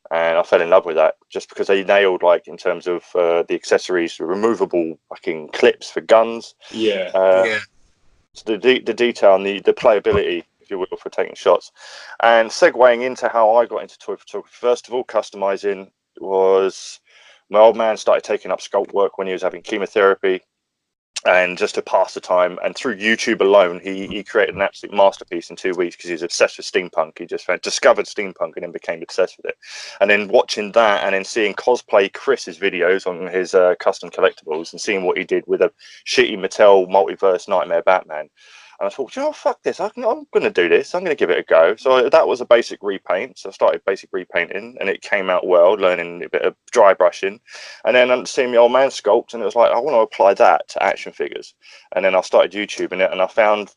Speaker 1: and I fell in love with that just because they nailed, like, in terms of the accessories, removable fucking clips for guns.
Speaker 3: Yeah.
Speaker 1: So the detail and the playability, if you will, for taking shots. And segueing into how I got into toy photography, first of all, customizing was my old man started taking up sculpt work when he was having chemotherapy, and just to pass the time, and through YouTube alone, he created an absolute masterpiece in 2 weeks because he was obsessed with steampunk. He just discovered steampunk and then became obsessed with it. And then watching that, and then seeing Cosplay Chris's videos on his custom collectibles, and seeing what he did with a shitty Mattel Multiverse Nightmare Batman, and I thought, fuck this, I'm going to do this. I'm going to give it a go. So that was a basic repaint. So I started basic repainting, and it came out well, learning a bit of dry brushing. And then I'm seeing my old man sculpt, and it was like, I want to apply that to action figures. And then I started YouTubing it, and I found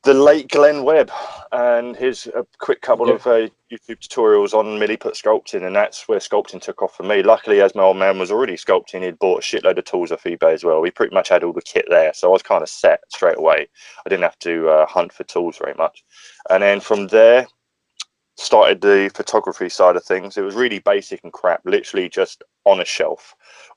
Speaker 1: the late Glenn Webb and his quick couple of YouTube tutorials on milliput sculpting, and that's where sculpting took off for me. Luckily, as my old man was already sculpting, he'd bought a shitload of tools off eBay as well. We pretty much had all the kit there, so I was kind of set straight away. I didn't have to hunt for tools very much. And then from there, started the photography side of things. It was really basic and crap, literally just on a shelf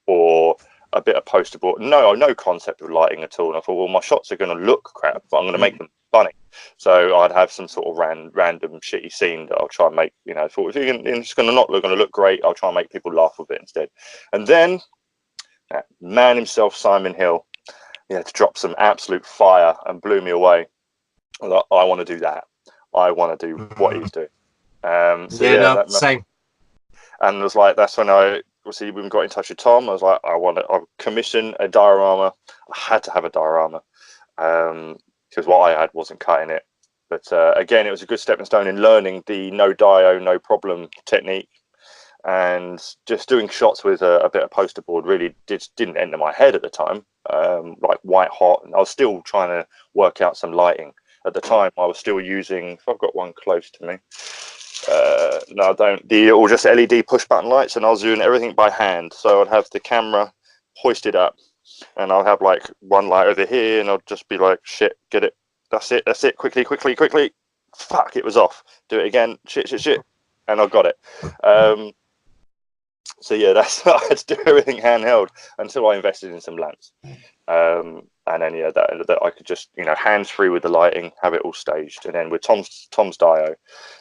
Speaker 1: or a bit of poster board. No concept of lighting at all. And I thought, well, my shots are going to look crap, but I'm going to make them funny. So I'd have some sort of random shitty scene that I'll try and make. I thought, if it's going to look great, I'll try and make people laugh with it instead. And then that man himself, Simon Hill, he had to drop some absolute fire and blew me away. I was like, I want to do that. I want to do what he's doing.
Speaker 2: Same.
Speaker 1: And it was like, that's when we got in touch with Tom. I was like, I'll commission a diorama. I had to have a diorama because what I had wasn't cutting it. But again, it was a good stepping stone in learning the no dio, no problem technique. And just doing shots with a bit of poster board really didn't enter my head at the time, like white hot. And I was still trying to work out some lighting. At the time, I was still using, if I've got one close to me, no, I don't, or just LED push button lights, and I was doing everything by hand. So I'd have the camera hoisted up, and I'll have like one light over here, and I'll just be like, shit, get it, that's it, quickly, fuck, it was off, do it again, shit, and I got it. So yeah, I had to do everything handheld until I invested in some lamps. And then that I could just hands free with the lighting, have it all staged, and then with Tom's dio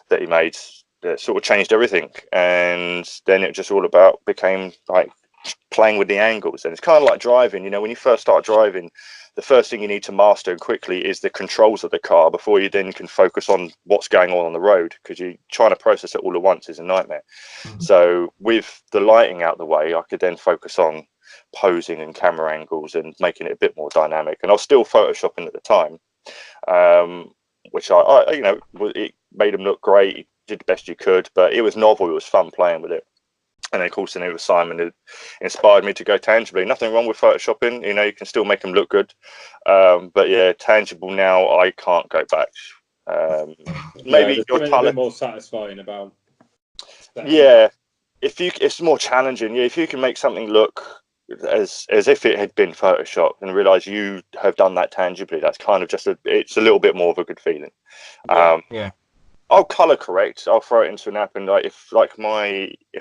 Speaker 1: that he made, that sort of changed everything. And then it just all became like playing with the angles. And it's kind of like driving. When you first start driving, the first thing you need to master quickly is the controls of the car before you then can focus on what's going on the road, because you're trying to process it all at once is a nightmare. So with the lighting out the way, I could then focus on posing and camera angles and making it a bit more dynamic. And I was still photoshopping at the time, which it made them look great. You did the best you could, but it was novel. It was fun playing with it. And then, of course, it was Simon who inspired me to go tangibly. Nothing wrong with photoshopping, you can still make them look good. But yeah, tangible now, I can't go back. Maybe your
Speaker 3: a bit more satisfying about.
Speaker 1: Yeah, it's more challenging. Yeah, if you can make something look as if it had been photoshopped and realize you have done that tangibly, that's kind of it's a little bit more of a good feeling.
Speaker 2: Yeah.
Speaker 1: I'll color correct. I'll throw it into an app, and if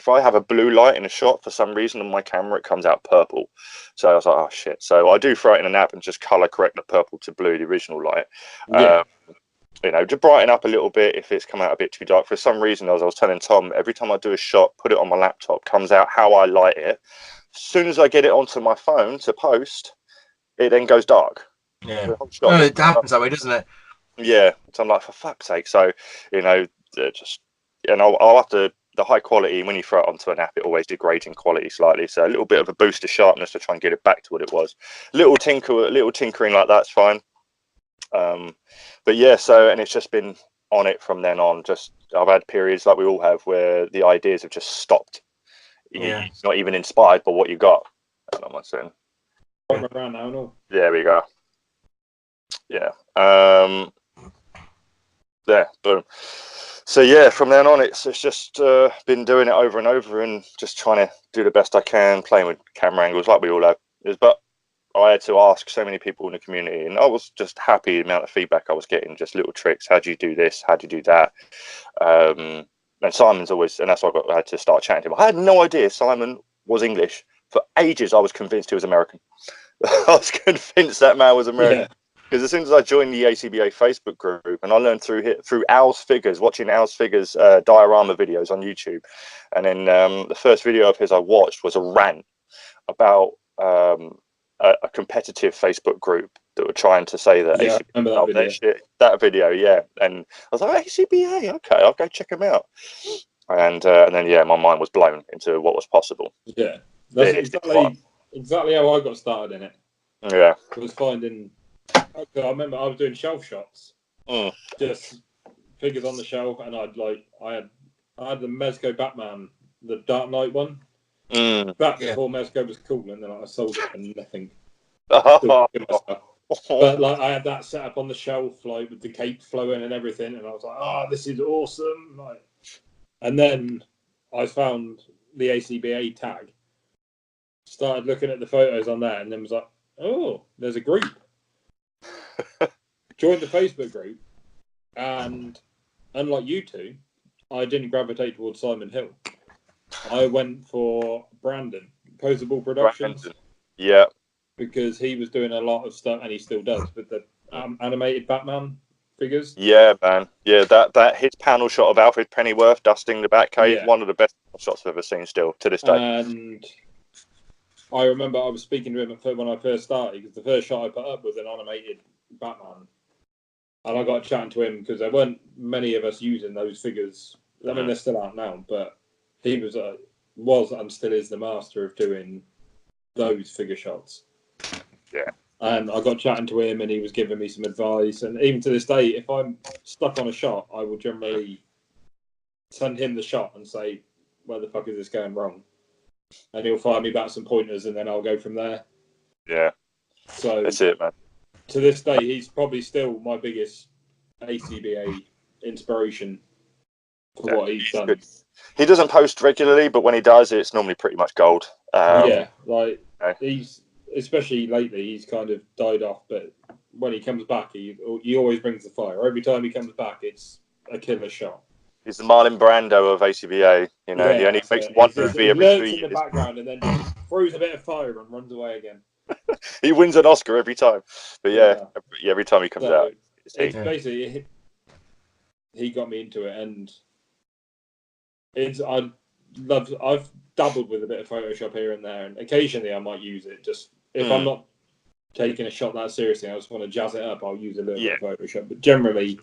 Speaker 1: I have a blue light in a shot for some reason on my camera, it comes out purple. So I was like, oh shit. So I do throw it in an app and just color correct the purple to blue, the original light. To brighten up a little bit if it's come out a bit too dark. For some reason, as I was telling Tom, every time I do a shot, put it on my laptop, comes out how I light it. As soon as I get it onto my phone to post, it then goes dark.
Speaker 2: Yeah. It happens that way, doesn't it?
Speaker 1: Yeah. So I'm like, for fuck's sake. So, I'll have to, the high quality, when you throw it onto an app, it always degrades in quality slightly. So a little bit of a boost of sharpness to try and get it back to what it was. Little tinkering like that's fine. But yeah, and it's just been on it from then on. I've had periods like we all have where the ideas have just stopped.
Speaker 2: Yeah.
Speaker 1: It's not even inspired by what you got. And I'm not saying.
Speaker 3: Around now and all.
Speaker 1: There we go. Yeah. There. Boom. So yeah, from then on, it's just been doing it over and over and just trying to do the best I can, playing with camera angles like we all have. But I had to ask so many people in the community, and I was just happy the amount of feedback I was getting, just little tricks. How do you do this? How do you do that? And Simon's always, and that's why I had to start chatting to him. I had no idea Simon was English. For ages, I was convinced he was American. I was convinced that man was American. Because as soon as I joined the ACBA Facebook group, and I learned through Al's Figures, watching Al's Figures diorama videos on YouTube, and then the first video of his I watched was a rant about a competitive Facebook group that were trying to say that
Speaker 3: ACBA, I remember that video.
Speaker 1: That video, yeah. And I was like, ACBA, okay, I'll go check them out. And then, yeah, my mind was blown into what was possible.
Speaker 3: Yeah, that's exactly how I got started in it.
Speaker 1: Yeah.
Speaker 3: I was finding... I remember I was doing shelf shots, just figures on the shelf, and I had the Mezco Batman, the Dark Knight one, back before Mezco was cool, and then I sold it for nothing. But I had that set up on the shelf, with the cape flowing and everything, and I was like, "Oh, this is awesome!" And then I found the ACBA tag, started looking at the photos on there, and then was like, "Oh, there's a group." Joined the Facebook group, and unlike you two, I didn't gravitate towards Simon Hill. I went for Brandon, Posable Productions.
Speaker 1: Yeah.
Speaker 3: Because he was doing a lot of stuff, and he still does, with the animated Batman figures.
Speaker 1: Yeah, man. Yeah, that his panel shot of Alfred Pennyworth dusting the Batcave, one of the best shots I've ever seen still to this day.
Speaker 3: And I remember I was speaking to him when I first started, because the first shot I put up was an animated Batman. And I got chatting to him because there weren't many of us using those figures. I mean, they're still out now, but he was and still is the master of doing those figure shots.
Speaker 1: Yeah.
Speaker 3: And I got chatting to him, and he was giving me some advice. And even to this day, if I'm stuck on a shot, I will generally send him the shot and say, "Where the fuck is this going wrong?" And he'll fire me back some pointers, and then I'll go from there.
Speaker 1: Yeah.
Speaker 3: So
Speaker 1: that's it, man.
Speaker 3: To this day, he's probably still my biggest ACBA inspiration for what he's done.
Speaker 1: Good. He doesn't post regularly, but when he does, it's normally pretty much gold.
Speaker 3: He's, especially lately, he's kind of died off, but when he comes back, he always brings the fire. Every time he comes back, it's a killer shot.
Speaker 1: He's the Marlon Brando of ACBA. You know, he only makes one movie every 3 years.
Speaker 3: In the background and then just throws a bit of fire and runs away again.
Speaker 1: He wins an Oscar every time. But every time he comes out.
Speaker 3: It's basically, he got me into it, and I've dabbled with a bit of Photoshop here and there, and occasionally I might use it. Just if I'm not taking a shot that seriously, I just want to jazz it up, I'll use a little bit of Photoshop. But generally,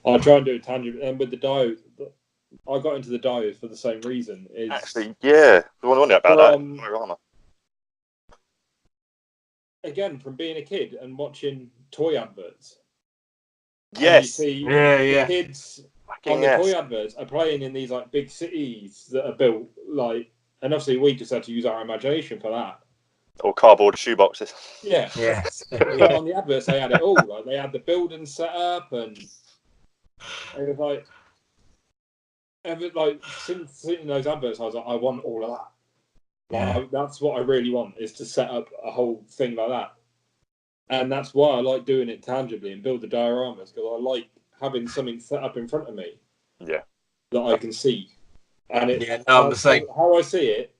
Speaker 3: I try and do it tangibly. And with the diode, I got into the diode for the same reason.
Speaker 1: Actually, the one about that diorama.
Speaker 3: Again, from being a kid and watching toy adverts.
Speaker 1: Yes.
Speaker 3: The kids on the toy adverts are playing in these like big cities that are built like, and obviously we just had to use our imagination for that.
Speaker 1: Or cardboard shoeboxes.
Speaker 3: Yeah. But on the adverts, they had it all. Like they had the building set up, and it was since seeing those adverts, I was like, I want all of that. That's what I really want, is to set up a whole thing like that. And that's why I like doing it tangibly and build the dioramas, because I like having something set up in front of me.
Speaker 1: Yeah.
Speaker 3: That I can see. And
Speaker 2: I'm the same.
Speaker 3: How I see it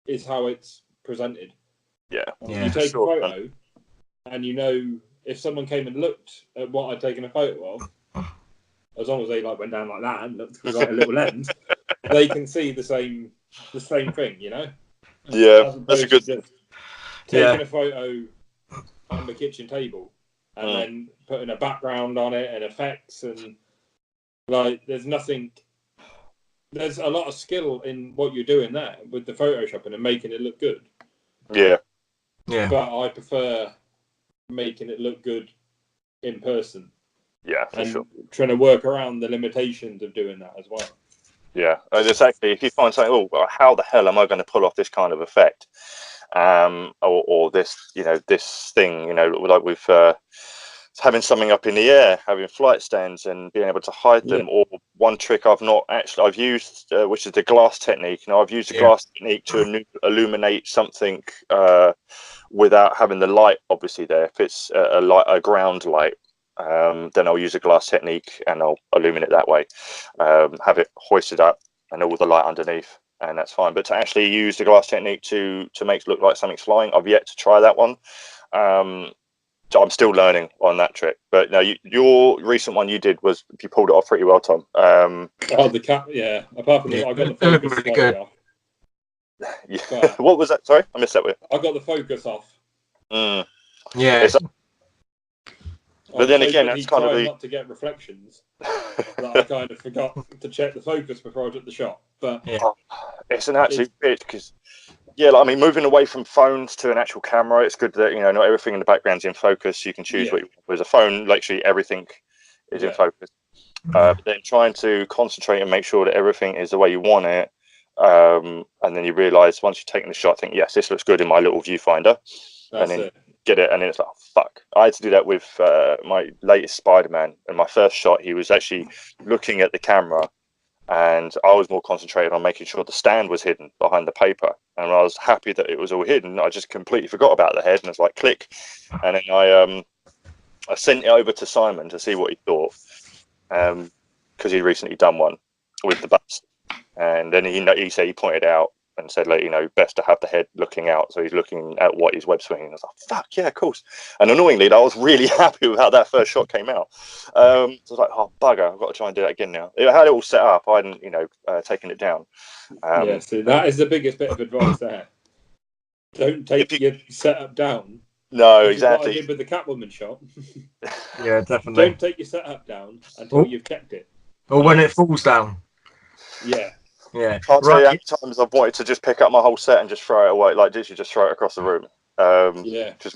Speaker 3: is how it's presented.
Speaker 1: Yeah.
Speaker 3: You take a photo, and you know if someone came and looked at what I'd taken a photo of, as long as they went down like that and looked through a little lens, they can see the same thing, you know?
Speaker 1: Yeah, that's a good
Speaker 3: thing. Taking a photo on the kitchen table and then putting a background on it and effects, and there's a lot of skill in what you're doing there with the photoshopping and making it look good.
Speaker 1: Yeah.
Speaker 3: But I prefer making it look good in person.
Speaker 1: Yeah, for
Speaker 3: and
Speaker 1: sure.
Speaker 3: Trying to work around the limitations of doing that as well.
Speaker 1: Yeah, it's actually, if you find something, how the hell am I going to pull off this kind of effect? Or this, this thing, like with having something up in the air, having flight stands and being able to hide them. Or one trick I've used, which is the glass technique. I've used the glass technique to illuminate something without having the light obviously there. If it's a ground light, then I'll use a glass technique and I'll illuminate that way. Have it hoisted up and all the light underneath, and that's fine. But to actually use the glass technique to make it look like something's flying, I've yet to try that one. So I'm still learning on that trick. But no, your recent one you did was, you pulled it off pretty well, Tom.
Speaker 3: The cap, apart from I got the focus
Speaker 2: really good.
Speaker 3: off.
Speaker 1: What was that? Sorry, I missed that bit.
Speaker 3: I got the focus off.
Speaker 1: But then again, that's kind of
Speaker 3: not to get reflections. That I kind of forgot to check the focus before I took the shot. But
Speaker 1: it's an absolute bitch, because moving away from phones to an actual camera, it's good that not everything in the background's in focus. You can choose what you want. With a phone, literally everything is in focus. But then trying to concentrate and make sure that everything is the way you want it, and then you realise once you've taken the shot, think, yes, this looks good in my little viewfinder, and then get it, and then it's like, oh, fuck. I had to do that with my latest Spider-Man. And my first shot, he was actually looking at the camera, and I was more concentrated on making sure the stand was hidden behind the paper. And I was happy that it was all hidden. I just completely forgot about the head, and it's like, click. And then I sent it over to Simon to see what he thought, because he'd recently done one with the bust. And then he said, he pointed out and said, like, best to have the head looking out, so he's looking at what he's web swinging. I was like, fuck yeah, of course. And annoyingly, I was really happy with how that first shot came out. So I was like, oh bugger, I've got to try and do that again now. I had it all set up. I hadn't taken it down.
Speaker 3: Yeah, so that is the biggest bit of advice there. Don't take your setup down.
Speaker 1: No,
Speaker 3: which
Speaker 1: exactly.
Speaker 3: is what I did with the Catwoman shot.
Speaker 2: Yeah, definitely.
Speaker 3: Don't take your setup down until you've checked it.
Speaker 2: Or when it falls down.
Speaker 3: Yeah.
Speaker 2: Yeah.
Speaker 1: Can't tell you how many times I've wanted to just pick up my whole set and just throw it away, like literally just throw it across the room.
Speaker 3: Yeah.
Speaker 1: Because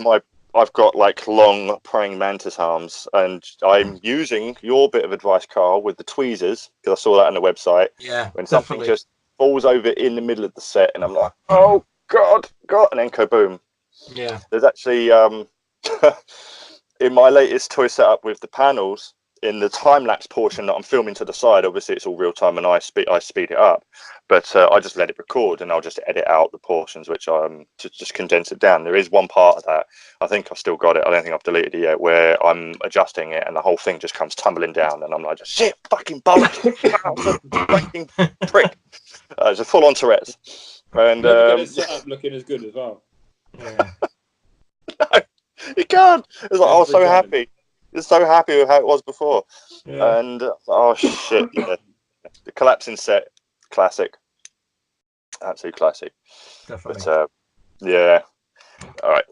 Speaker 1: I've got like long praying mantis arms, and I'm using your bit of advice, Karl, with the tweezers, because I saw that on the website.
Speaker 2: Yeah.
Speaker 1: When
Speaker 2: definitely.
Speaker 1: something just falls over in the middle of the set, and I'm like, oh god, and then kaboom.
Speaker 2: Yeah.
Speaker 1: There's actually in my latest toy setup with the panels, in the time lapse portion that I'm filming to the side, obviously it's all real time and I speed it up, but I just let it record and I'll just edit out the portions which to just condense it down. There is one part of that, I think I've still got it, I don't think I've deleted it yet, where I'm adjusting it and the whole thing just comes tumbling down and I'm like, shit, fucking bollocks, fucking prick. It's a full on Tourette's. And
Speaker 3: Never get it set up looking as good as well.
Speaker 2: Yeah.
Speaker 1: No, you can't. It's like, I was so happy. You're so happy with how it was before.
Speaker 3: Yeah.
Speaker 1: And oh shit, yeah. The collapsing set, classic. Absolute classic.
Speaker 2: Definitely.
Speaker 1: But yeah. Alright.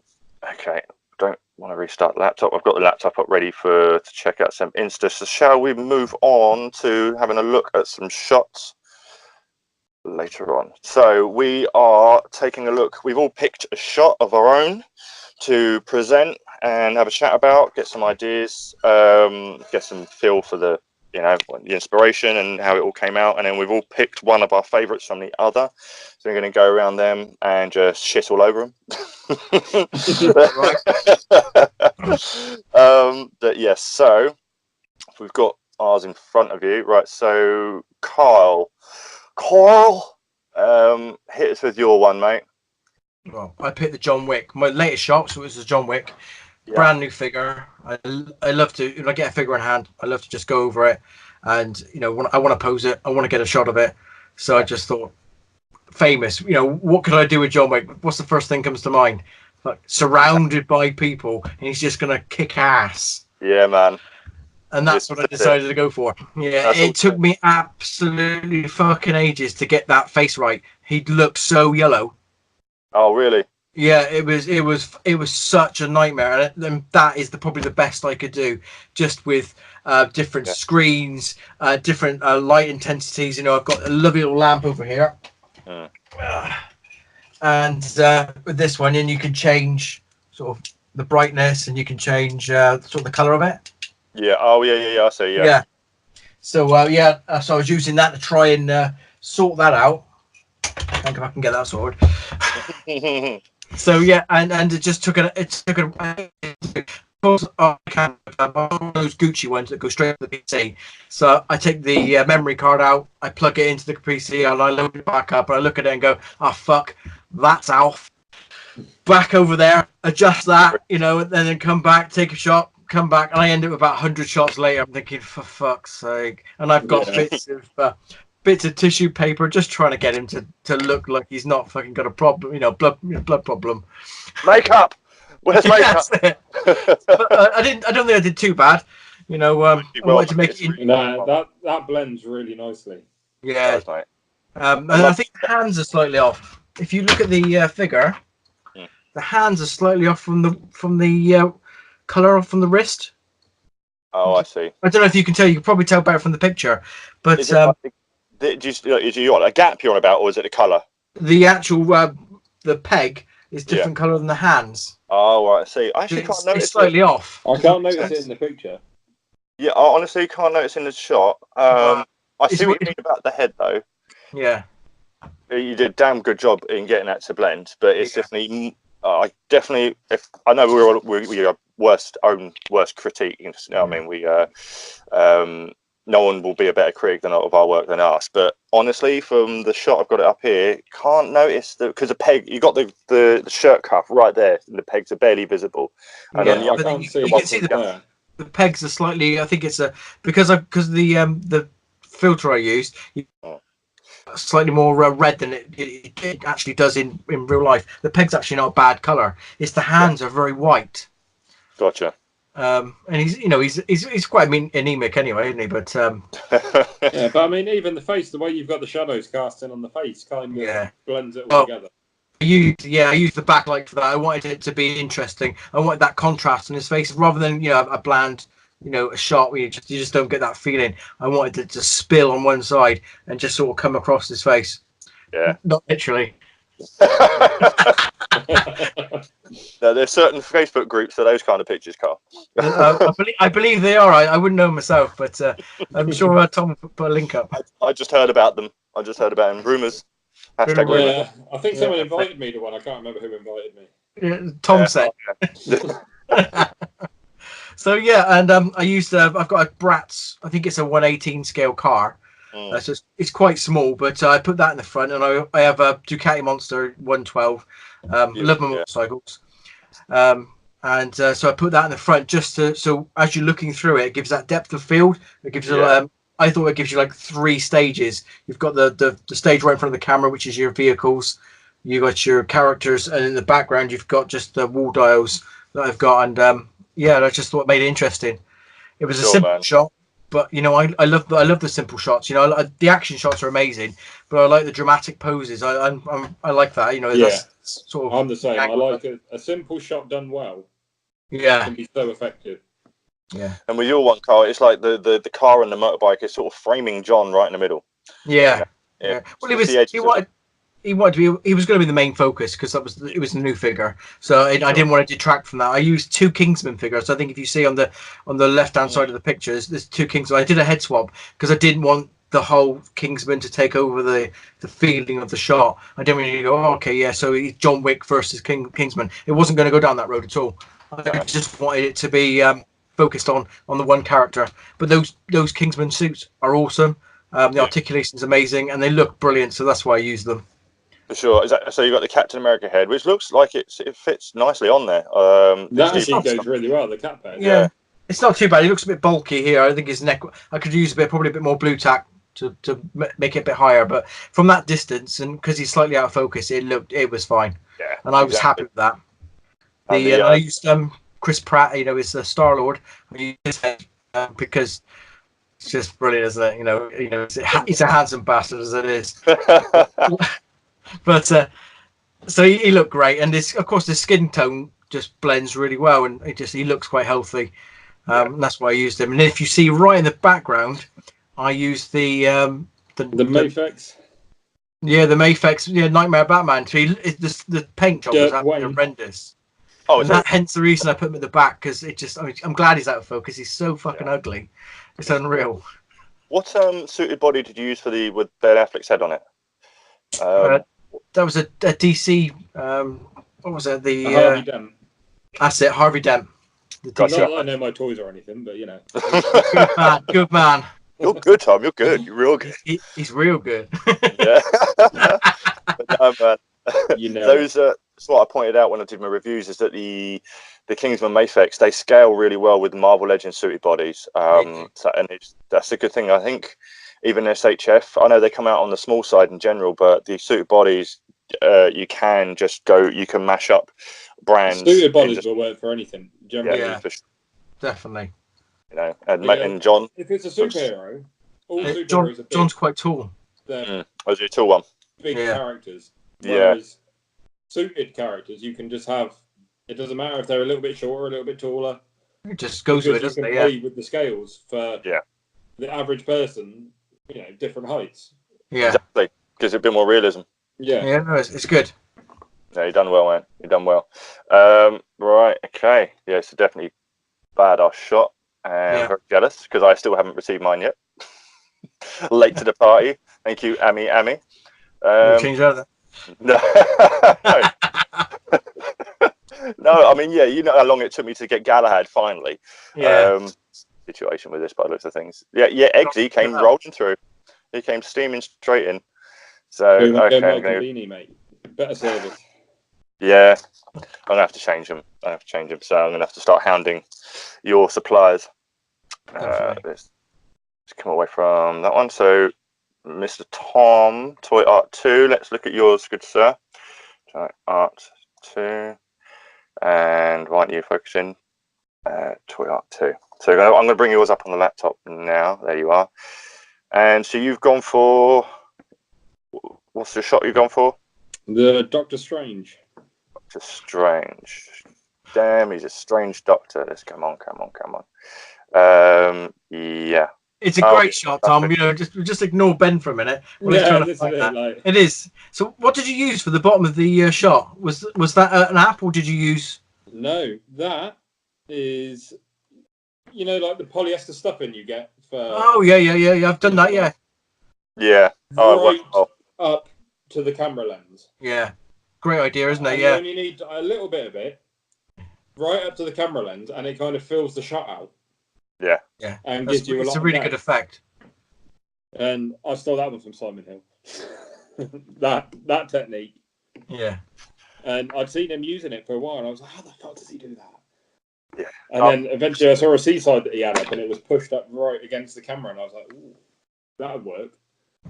Speaker 1: Okay. Don't want to restart the laptop. I've got the laptop up ready to check out some Insta. So shall we move on to having a look at some shots later on? So we are taking a look. We've all picked a shot of our own to present and have a chat about, get some ideas, get some feel for the inspiration and how it all came out, and then we've all picked one of our favorites from the other, so we're going to go around them and just shit all over them. But yes, so we've got ours in front of you, right? So Karl, hit us with your one, mate.
Speaker 2: Well, I picked the John Wick. My latest shot, so it was the John Wick.
Speaker 1: Yeah.
Speaker 2: Brand new figure. I love to, when I get a figure in hand, I love to just go over it and, I want to pose it. I want to get a shot of it. So I just thought, famous, what could I do with John Wick? What's the first thing comes to mind? Like, surrounded by people and he's just going to kick ass.
Speaker 1: Yeah, man.
Speaker 2: And that's what I decided to go for. Yeah, it took me absolutely fucking ages to get that face right. He looked so yellow.
Speaker 1: Oh, really?
Speaker 2: Yeah, it was such a nightmare, and that is probably the best I could do, just with different screens, different light intensities. I've got a lovely little lamp over here, and with this one, and you can change sort of the brightness, and you can change sort of the color of it. Yeah.
Speaker 1: Oh, yeah. I see. Yeah.
Speaker 2: Yeah. So so I was using that to try and sort that out. I think if I can get that sorted. So yeah, and it just took those Gucci ones that go straight to the PC. So I take the memory card out, I plug it into the PC, and I load it back up. And I look at it and go, "Oh fuck, that's off." Back over there, adjust that, and then come back, take a shot, come back, and I end up about 100 shots later. I'm thinking, for fuck's sake, and I've got bits of tissue paper, just trying to get him to look like he's not fucking got a problem, blood problem.
Speaker 1: Makeup. Where's makeup?
Speaker 2: But I don't think I did too bad. I wanted to make it.
Speaker 3: No, that blends really nicely.
Speaker 2: Yeah. And I think the hands are slightly off. If you look at the figure, the hands are slightly off from the color from the wrist.
Speaker 1: Oh, I see.
Speaker 2: I don't know if you can tell. You can probably tell better from the picture, but
Speaker 1: is you a gap you're on about, or is it the color?
Speaker 2: The actual the peg is different color than the hands.
Speaker 1: Oh, right. I see. I actually can't notice.
Speaker 2: It's slightly off.
Speaker 3: I can't notice it in the picture.
Speaker 1: Yeah, I honestly can't notice in the shot. I see what you mean about the head, though.
Speaker 2: Yeah.
Speaker 1: You did a damn good job in getting that to blend, but it's definitely. If I know we are worst critique. I mean, we no one will be a better critic of our work than us. But honestly, from the shot I've got it up here, can't notice because the peg, you got the shirt cuff right there, and the pegs are barely visible. And
Speaker 2: you can see the pegs are slightly. I think it's because the filter I used. slightly more red than it actually does in real life. The peg's actually not a bad color. It's the hands are very white.
Speaker 1: Gotcha.
Speaker 2: And he's quite anemic anyway, isn't he? But
Speaker 3: yeah, but I mean, even the face, the way you've got the shadows casting on the face, kind of blends it all together.
Speaker 2: I used the backlight for that. I wanted it to be interesting. I wanted that contrast in his face rather than a bland, a shot where you just don't get that feeling. I wanted it to spill on one side and just sort of come across his face.
Speaker 1: Yeah,
Speaker 2: not literally.
Speaker 1: No, there's certain Facebook groups for those kind of pictures, Karl.
Speaker 2: I believe they are. I wouldn't know myself, but I'm sure Tom put a link up.
Speaker 1: I just heard about them. Rumors. Hashtag rumors.
Speaker 3: Yeah, I think someone invited me to one. I can't remember who invited me.
Speaker 2: Yeah, Tom said. So and I used. I've got a Bratz. I think it's a 118 scale car. So it's quite small, but I put that in the front, and I have a Ducati Monster 112. Love my motorcycles. And so I put that in the front just so as you're looking through it, it gives that depth of field. It gives I thought it gives you like 3 stages. You've got the stage right in front of the camera, which is your vehicles. You got your characters, and in the background you've got just the wall dials that I've got. And I just thought it made it interesting. It was a simple shot, but I love the simple shots. The action shots are amazing, but I like the dramatic poses. I like that. That's sort of.
Speaker 3: I'm the same. I like a simple shot done well.
Speaker 2: Yeah,
Speaker 3: can be so effective.
Speaker 2: Yeah.
Speaker 1: And with your one, Karl, it's like the car and the motorbike is sort of framing John right in the middle.
Speaker 2: Yeah. Well, he was going to be the main focus because it was the new figure. So I didn't want to detract from that. I used 2 Kingsman figures. I think if you see on the left hand side of the pictures, there's 2 Kingsman. I did a head swap because I didn't want the whole Kingsman to take over the feeling of the shot. I didn't really go, so it's John Wick versus Kingsman. It wasn't going to go down that road at all. I just wanted it to be focused on the one character. But those Kingsman suits are awesome. The articulation's amazing, and they look brilliant. So that's why I use them.
Speaker 1: For sure. So you've got the Captain America head, which looks like it fits nicely on there.
Speaker 3: That actually goes really well. The cap head.
Speaker 2: Yeah, it's not too bad. He looks a bit bulky here. I think his neck. I could use probably a bit more blue tack to make it a bit higher. But from that distance, and because he's slightly out of focus, it was fine.
Speaker 1: Yeah,
Speaker 2: and I was happy with that. I used Chris Pratt. Is the Star-Lord. I used his head because it's just brilliant, isn't it? He's a handsome bastard as it is. But so he looked great, and of course the skin tone just blends really well, and he looks quite healthy. And that's why I used him. And if you see right in the background, I used the
Speaker 3: Mafex.
Speaker 2: Yeah, the Mafex. Yeah, Nightmare Batman. So the paint job was absolutely horrendous. Oh, and hence the reason I put him at the back, because I'm glad he's out of focus. He's so fucking ugly. It's unreal.
Speaker 1: What suited body did you use with Ben Affleck's head on it?
Speaker 2: That was a DC. What was it?
Speaker 3: Harvey Dent.
Speaker 2: That's it, Harvey Dent.
Speaker 3: Not that I know my toys or anything, but
Speaker 2: Good man.
Speaker 1: You're good, Tom. You're good. You're real good.
Speaker 2: He's real good.
Speaker 1: Yeah. But no, man. That's what I pointed out when I did my reviews, is that the Kingsman Mafex, they scale really well with the Marvel Legends suited bodies. That's a good thing. I think even SHF, I know they come out on the small side in general, but the suited bodies, you can mash up brands.
Speaker 3: Suited bodies will work for anything. Generally.
Speaker 2: Yeah, for sure. Definitely.
Speaker 1: And John.
Speaker 3: If it's a superhero, all superheroes are big.
Speaker 2: John's quite tall.
Speaker 1: Was a tall one.
Speaker 3: Big characters. Whereas suited characters, you can just have. It doesn't matter if they're a little bit shorter, a little bit taller.
Speaker 2: It just goes with it, doesn't it?
Speaker 3: You can play with the scales for the average person. Different heights.
Speaker 1: Yeah, exactly. Gives it a bit more realism.
Speaker 2: Yeah, no, it's good.
Speaker 1: Yeah, you done well, man. You done well. Right, okay. Yeah, it's a definitely badass shot. And very jealous because I still haven't received mine yet. Late to the party. Thank you, Amy.
Speaker 2: Change that.
Speaker 1: No. No, I mean, you know how long it took me to get Galahad finally. Situation with this by the looks of things. Eggsy came rolling through. He came steaming straight in. So
Speaker 3: I'm gonna mate. Better service.
Speaker 1: Yeah, I'm gonna have to change them. So I'm gonna have to start hounding your suppliers. Let's come away from that one. So Mr. Tom, Toy Art 2. Let's look at yours, good sir. Toy Art 2. And why aren't you focusing? Toy Art 2. So I'm going to bring yours up on the laptop now. There you are. And so you've gone for... What's the shot you've gone for?
Speaker 3: The Doctor Strange.
Speaker 1: Doctor Strange. Damn, he's a strange doctor. Let's come on. Yeah.
Speaker 2: It's a great shot, Tom. You know, just ignore Ben for a minute. Well, he's trying to find that. Like... It is. So, what did you use for the bottom of the shot? Was that an app, or did you use?
Speaker 3: No, that is, you know, like the polyester stuffing you get for.
Speaker 2: Oh yeah. I've done that. Yeah.
Speaker 1: Yeah.
Speaker 3: Right up to the camera lens.
Speaker 2: Yeah. Great idea, isn't it?
Speaker 3: And
Speaker 2: yeah.
Speaker 3: You only need a little bit of it, right up to the camera lens, and it kind of fills the shot out.
Speaker 1: Yeah.
Speaker 2: Yeah.
Speaker 3: And gives you a lot.
Speaker 2: It's a really good effect.
Speaker 3: And I stole that one from Simon Hill. that technique.
Speaker 2: Yeah.
Speaker 3: And I'd seen him using it for a while, and I was like, how the fuck does he do that?
Speaker 1: Yeah.
Speaker 3: And then eventually I saw a seaside that he had up, and it was pushed up right against the camera, and I was like, ooh, that would work.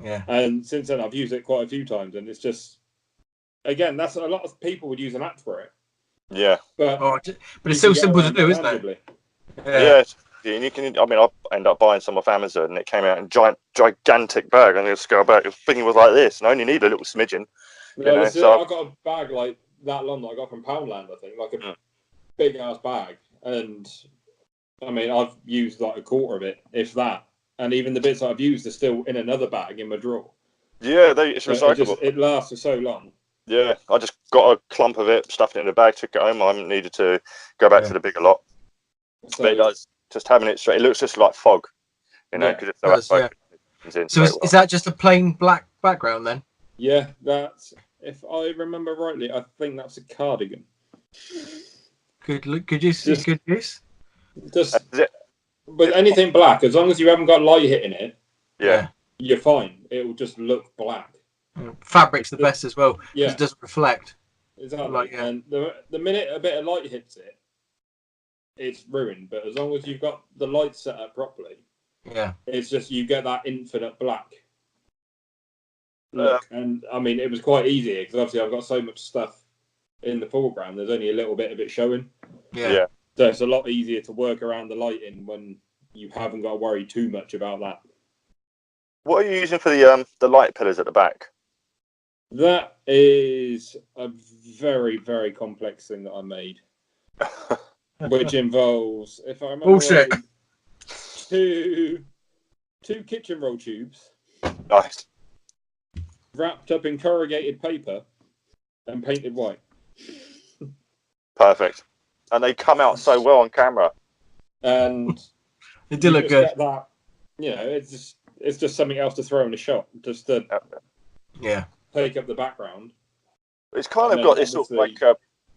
Speaker 2: Yeah.
Speaker 3: And since then I've used it quite a few times, and it's just, again, that's a lot of people would use an app for it.
Speaker 1: Yeah.
Speaker 3: But
Speaker 2: it's so simple to do, isn't it?
Speaker 1: Yeah. And you can. I mean, I ended up buying some off Amazon, and it came out in gigantic bag. And this go back, the thing was like this, and I only need a little smidgen.
Speaker 3: Yeah, so I got a bag like that long that I got from Poundland, I think, like a big ass bag. And I mean, I've used like a quarter of it, if that. And even the bits that I've used are still in another bag in my drawer.
Speaker 1: Yeah, it's recyclable.
Speaker 3: It lasts for so long.
Speaker 1: Yeah, I just got a clump of it, stuffed it in a bag, took it home. I haven't needed to go back to the bigger lot. So, but it does. Just having it straight, it looks just like fog, you know, because it's
Speaker 2: so is that just a plain black background then?
Speaker 3: Yeah, that's, if I remember rightly, I think that's a cardigan.
Speaker 2: Good use. Good use.
Speaker 3: Just with anything black, as long as you haven't got light hitting it, you're fine. It will just look black.
Speaker 2: Fabric's the best as well because it doesn't reflect.
Speaker 3: Exactly. And the minute a bit of light hits it, it's ruined. But as long as you've got the light set up properly, it's just you get that infinite black look. And I mean, it was quite easy because obviously I've got so much stuff in the foreground. There's only a little bit of it showing.
Speaker 2: Yeah.
Speaker 3: So it's a lot easier to work around the lighting when you haven't got to worry too much about that.
Speaker 1: What are you using for the light pillars at the back?
Speaker 3: That is a very, very complex thing that I made, which involves, if I remember right, two kitchen roll tubes.
Speaker 1: Nice.
Speaker 3: Wrapped up in corrugated paper and painted white.
Speaker 1: Perfect. And they come out so well on camera.
Speaker 3: And
Speaker 2: they do look good.
Speaker 3: That, you know, it's just something else to throw in a shot, just to take up the background.
Speaker 1: It's kind of got this sort of like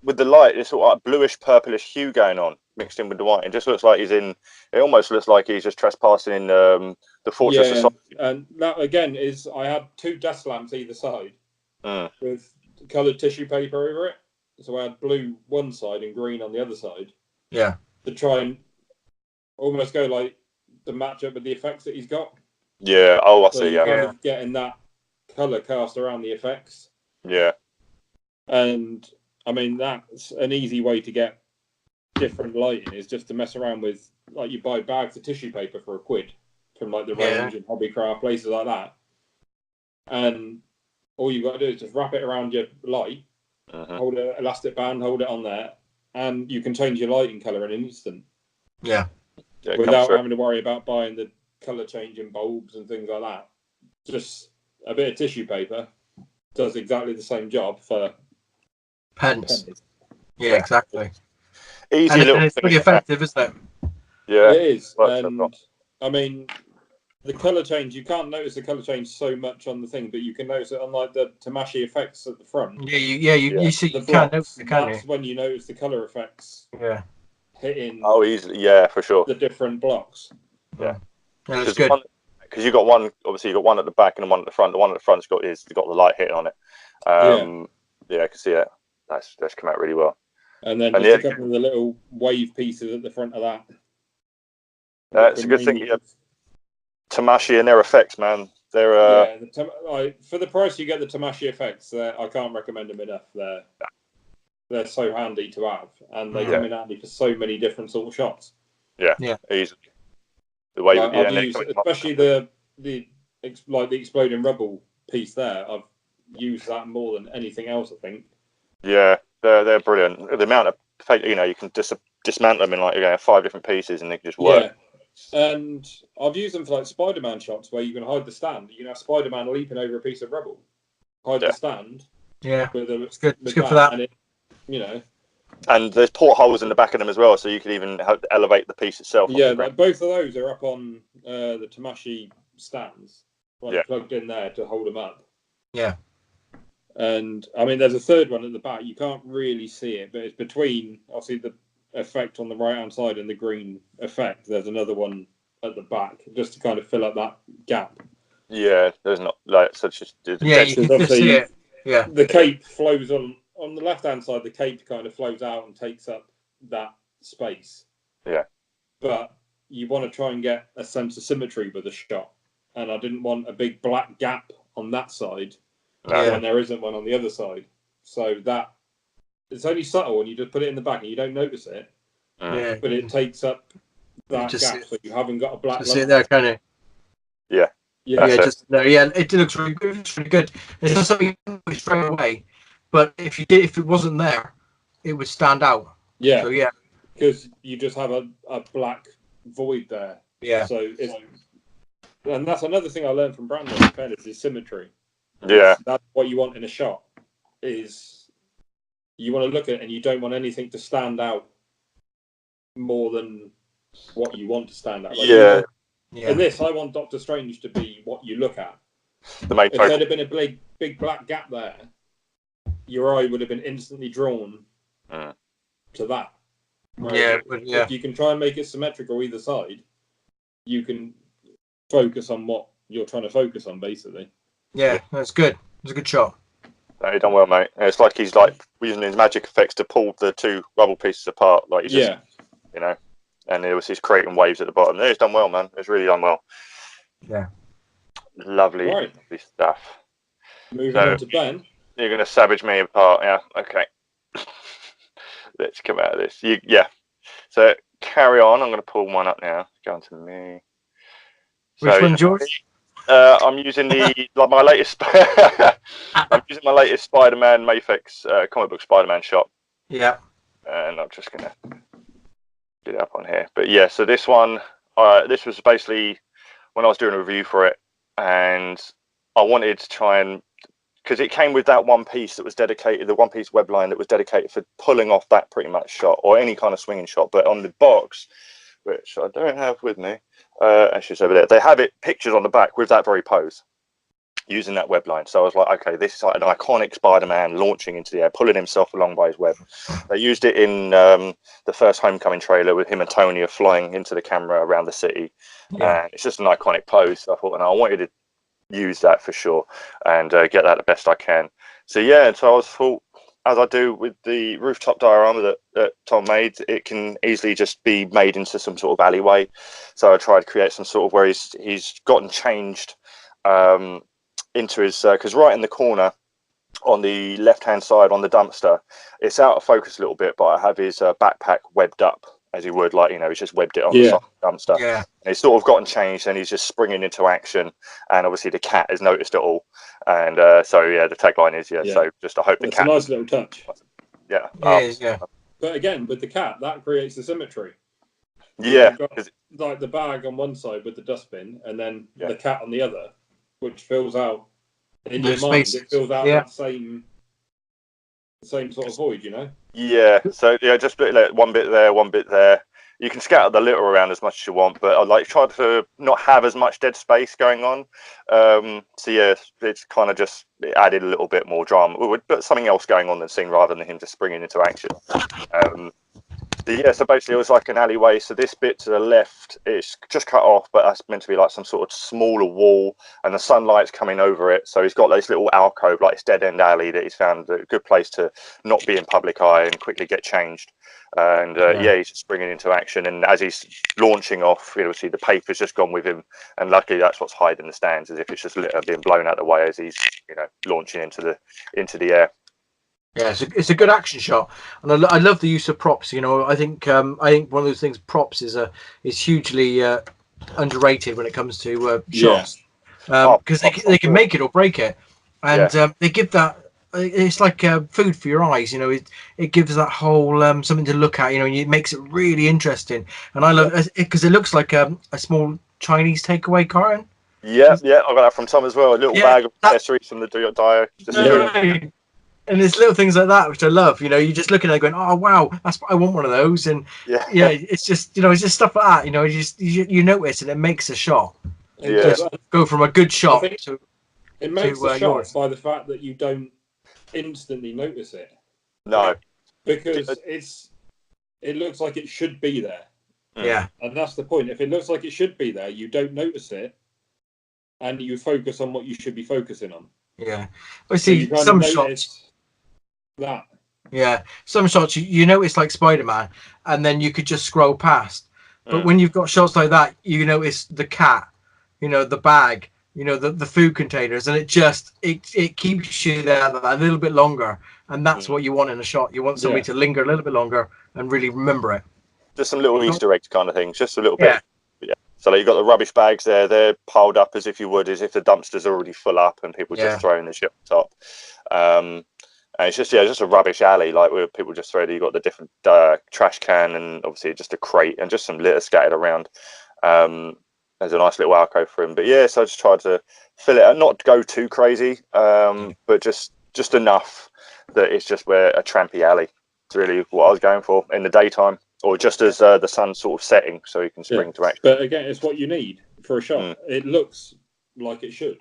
Speaker 1: with the light, this sort of like bluish purplish hue going on, mixed in with the white. It just looks like he's in. It almost looks like he's just trespassing in the Fortress of Solitude.
Speaker 3: And that again is, I had two desk lamps either side with coloured tissue paper over it. So I had blue one side and green on the other side.
Speaker 2: Yeah.
Speaker 3: To try and almost go like to match up with the effects that he's got.
Speaker 1: Yeah. Oh, I see.
Speaker 3: Yeah. Kind of getting that colour cast around the effects.
Speaker 1: Yeah.
Speaker 3: And I mean, that's an easy way to get different lighting, is just to mess around with, like, you buy bags of tissue paper for £1 from like the Range and Hobbycraft, places like that. And all you've got to do is just wrap it around your light, hold an elastic band, hold it on there, and you can change your lighting colour in an instant.
Speaker 2: Yeah.
Speaker 3: Without having to worry about buying the colour changing bulbs and things like that. Just a bit of tissue paper does exactly the same job for
Speaker 2: pence. Yeah, exactly.
Speaker 1: Easy
Speaker 2: and it's pretty effective, isn't it?
Speaker 1: Yeah,
Speaker 3: it is. And I mean, the colour change, you can't notice the colour change so much on the thing, but you can notice it on like the Tamashi effects at the front.
Speaker 2: You see, you can't notice it, can you?
Speaker 3: That's when you notice the colour effects.
Speaker 2: Yeah.
Speaker 3: Hitting.
Speaker 1: Oh, easily. Yeah, for sure.
Speaker 3: The different blocks.
Speaker 1: Yeah.
Speaker 2: That's good.
Speaker 1: Because you got one, obviously you got one at the back and one at the front. The one at the front's got the light hitting on it. Yeah, I can see it. That's come out really well.
Speaker 3: And then just a couple of the little wave pieces at the front of that.
Speaker 1: It's a good thing. Tamashi and their effects, man. They're
Speaker 3: for the price you get the Tamashii effects. I can't recommend them enough. They're so handy to have, and they come in handy for so many different sort of shots.
Speaker 1: Yeah. Easily. The way
Speaker 3: I've used, especially the exploding rubble piece there. I've used that more than anything else, I think.
Speaker 1: Yeah, they're brilliant. The amount of you can dismantle them in like 5 different pieces and they can just work.
Speaker 3: Yeah, and I've used them for like Spider-Man shots where you can hide the stand. You can have Spider-Man leaping over a piece of rubble, hide the stand.
Speaker 2: Yeah,
Speaker 3: it's
Speaker 2: good. It's good for that.
Speaker 3: And
Speaker 1: and there's portholes in the back of them as well, so you can even elevate the piece itself.
Speaker 3: Yeah, like both of those are up on the Tamashii stands, plugged in there to hold them up.
Speaker 2: Yeah.
Speaker 3: And I mean, there's a third one at the back. You can't really see it, but it's between obviously the effect on the right hand side and the green effect. There's another one at the back just to kind of fill up that gap.
Speaker 1: Yeah, there's not like such a.
Speaker 2: Yeah, you can just see it. Yeah.
Speaker 3: The cape flows on the left hand side. The cape kind of flows out and takes up that space.
Speaker 1: Yeah.
Speaker 3: But you want to try and get a sense of symmetry with the shot, and I didn't want a big black gap on that side when there isn't one on the other side. So that it's only subtle, and you just put it in the back, and you don't notice it.
Speaker 2: Yeah,
Speaker 3: but it takes up that gap, so you haven't got a black.
Speaker 2: Just see it there, can you?
Speaker 1: Yeah.
Speaker 2: Yeah, just there. Yeah, it looks really good. It's really good. It's not something you can straight away, but if it wasn't there, it would stand out.
Speaker 3: Yeah.
Speaker 2: So yeah,
Speaker 3: because you just have a black void there.
Speaker 2: Yeah.
Speaker 3: So and that's another thing I learned from Brandon. In fairness, is symmetry.
Speaker 1: Yeah.
Speaker 3: That's what you want in a shot. Is you want to look at it and you don't want anything to stand out more than what you want to stand out. Like in this, I want Doctor Strange to be what you look at. If there'd have been a big black gap there, your eye would have been instantly drawn to that. Right? If you can try and make it symmetrical either side, you can focus on what you're trying to focus on, basically.
Speaker 2: Yeah, that's good. It's a good shot.
Speaker 1: No, you've done well, mate. It's like he's using his magic effects to pull the 2 rubble pieces apart. Like he's just, and he's creating waves at the bottom. He's done well, man. It's really done well.
Speaker 2: Yeah.
Speaker 1: Lovely stuff.
Speaker 3: Moving on to Ben.
Speaker 1: You're going to savage me apart, yeah? Okay. Let's come out of this. So carry on. I'm going to pull one up now. Go on to me.
Speaker 2: Which one's yours?
Speaker 1: I'm using my latest. I'm using my latest Spider-Man Mafex comic book Spider-Man shot.
Speaker 2: Yeah.
Speaker 1: And I'm just gonna get it up on here. But yeah, so this one, this was basically when I was doing a review for it, and I wanted to try and because it came with that one piece that was dedicated, the one piece web line that was dedicated for pulling off that pretty much shot or any kind of swinging shot. But on the box, which I don't have with me, actually it's over there, they have pictures on the back with that very pose using that web line. So I was like, okay, this is like an iconic Spider-Man launching into the air, pulling himself along by his web. They used it in the first Homecoming trailer with him and Tony are flying into the camera around the city. And it's just an iconic pose. So I thought, and I wanted to use that for sure and get that the best I can. So I thought, as I do with the rooftop diorama that Tom made, it can easily just be made into some sort of alleyway. So I tried to create some sort of where he's gotten changed into his, because right in the corner on the left hand side on the dumpster, it's out of focus a little bit, but I have his backpack webbed up as he would, he's just webbed it on the side of the dumpster. Yeah. And he's sort of gotten changed and he's just springing into action. And obviously the cat has noticed it all. And the tagline is, so just I hope the cat.
Speaker 3: It's a nice little touch.
Speaker 1: Yeah.
Speaker 3: But again, with the cat, that creates the symmetry.
Speaker 1: Yeah.
Speaker 3: You've got, like the bag on one side with the dustbin and then the cat on the other, which fills out, in your mind, it fills out that same sort of void,
Speaker 1: Yeah, so just one bit there, one bit there. You can scatter the litter around as much as you want, but I try to not have as much dead space going on. It's kind of just added a little bit more drama, but something else going on than seeing rather than him just springing into action. So basically it was like an alleyway. So this bit to the left, it's just cut off, but that's meant to be like some sort of smaller wall, and the sunlight's coming over it. So he's got this little alcove, like it's dead end alley, that he's found a good place to not be in public eye and quickly get changed. And he's just springing into action. And as he's launching off, you'll see the paper's just gone with him. And luckily, that's what's hiding the stands, as if it's just being blown out of the way as he's launching into the air.
Speaker 2: Yeah, it's a good action shot, and I love the use of props. I think one of those things, props is hugely underrated when it comes to shots, because they can make it or break it, and they give that. It's like food for your eyes. It gives that whole something to look at. And it makes it really interesting. And I love it because it looks like a small Chinese takeaway carton.
Speaker 1: Yeah, I got that from Tom as well. A little bag of accessories from the Dio.
Speaker 2: And there's little things like that which I love. You're just looking at it going, "Oh wow, I want one of those." And it's just it's just stuff like that. You notice, and it makes a shot. Just go from a good shot to
Speaker 3: it makes a shot by the fact that you don't instantly notice it.
Speaker 1: No,
Speaker 3: because it looks like it should be there.
Speaker 2: Yeah,
Speaker 3: and that's the point. If it looks like it should be there, you don't notice it, and you focus on what you should be focusing on.
Speaker 2: Yeah, I see some shots.
Speaker 3: That.
Speaker 2: Yeah, some shots you notice like Spider-Man, and then you could just scroll past. But when you've got shots like that, you notice the cat, the bag, the food containers, and it keeps you there a little bit longer, and that's what you want in a shot. You want somebody to linger a little bit longer and really remember it.
Speaker 1: Just some little Easter eggs kind of things, just a little bit. Yeah. So like, you've got the rubbish bags there; they're piled up as if the dumpster's already full up and people just throwing the shit on top. And it's just a rubbish alley, like where people just throw. You've got the different trash can and obviously just a crate and just some litter scattered around. There's a nice little alcove for him, but so I just tried to fill it and not go too crazy, but just enough that it's just a trampy alley. It's really what I was going for in the daytime, or just as the sun's sort of setting, so you can spring to action.
Speaker 3: But again, it's what you need for a shot. It looks like it should.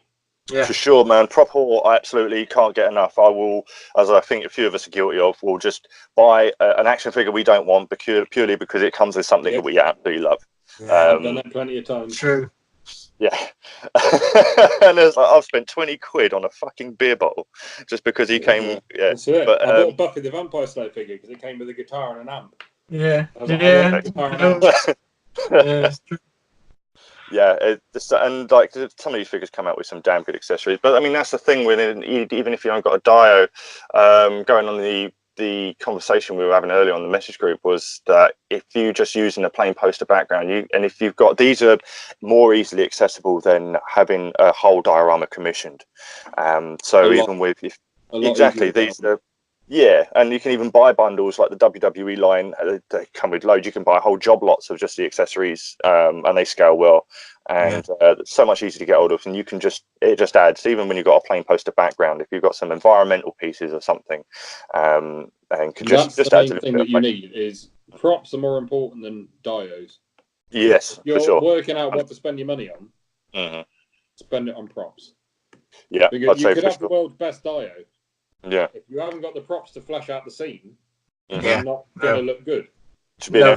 Speaker 1: Yeah. For sure, man. Prop haul, I absolutely can't get enough. I will, as I think a few of us are guilty of, we'll just buy an action figure we don't want purely because it comes with something that we absolutely love.
Speaker 3: I've done that plenty of times.
Speaker 2: True.
Speaker 1: Yeah. And it's like, I've spent 20 quid on a fucking beer bottle just because he came. Yeah.
Speaker 3: That's it. But, I bought Buffy the Vampire Slayer figure because it came with a guitar and an amp.
Speaker 2: Yeah.
Speaker 3: I was like, I want a guitar and an amp.
Speaker 2: It's true.
Speaker 1: Yeah, and like some of these figures come out with some damn good accessories. But I mean, that's the thing with it, even if you haven't got a Dio, going on the conversation we were having earlier on the message group was that if you just using a plain poster background, and if you've got, these are more easily accessible than having a whole diorama commissioned. So even with exactly these are. Yeah, and you can even buy bundles like the WWE line. They come with loads. You can buy whole job lots of just the accessories, and they scale well. And it's so much easier to get hold of. And you can it just adds, even when you've got a plain poster background, if you've got some environmental pieces or something, and can just add
Speaker 3: the main thing that you need is props are more important than dios.
Speaker 1: Yes,
Speaker 3: if you're
Speaker 1: for sure.
Speaker 3: Working out what to spend your money on, spend it on props.
Speaker 1: Yeah,
Speaker 3: because you could have the world's best dio.
Speaker 1: Yeah.
Speaker 3: If you haven't got the props to flash out the scene,
Speaker 2: Yeah.
Speaker 3: you're not going to look good.
Speaker 1: To be an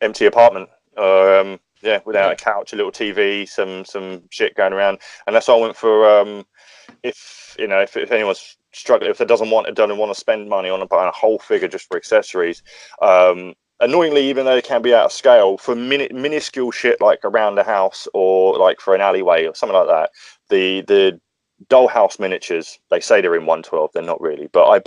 Speaker 1: empty apartment, without a couch, a little TV, some shit going around, and that's why I went for. If anyone's struggling, if they doesn't want to spend money on buying a whole figure just for accessories, annoyingly, even though they can be out of scale, for minuscule shit like around the house or like for an alleyway or something like that, the dollhouse miniatures, they say they're in 112, they're not really, but I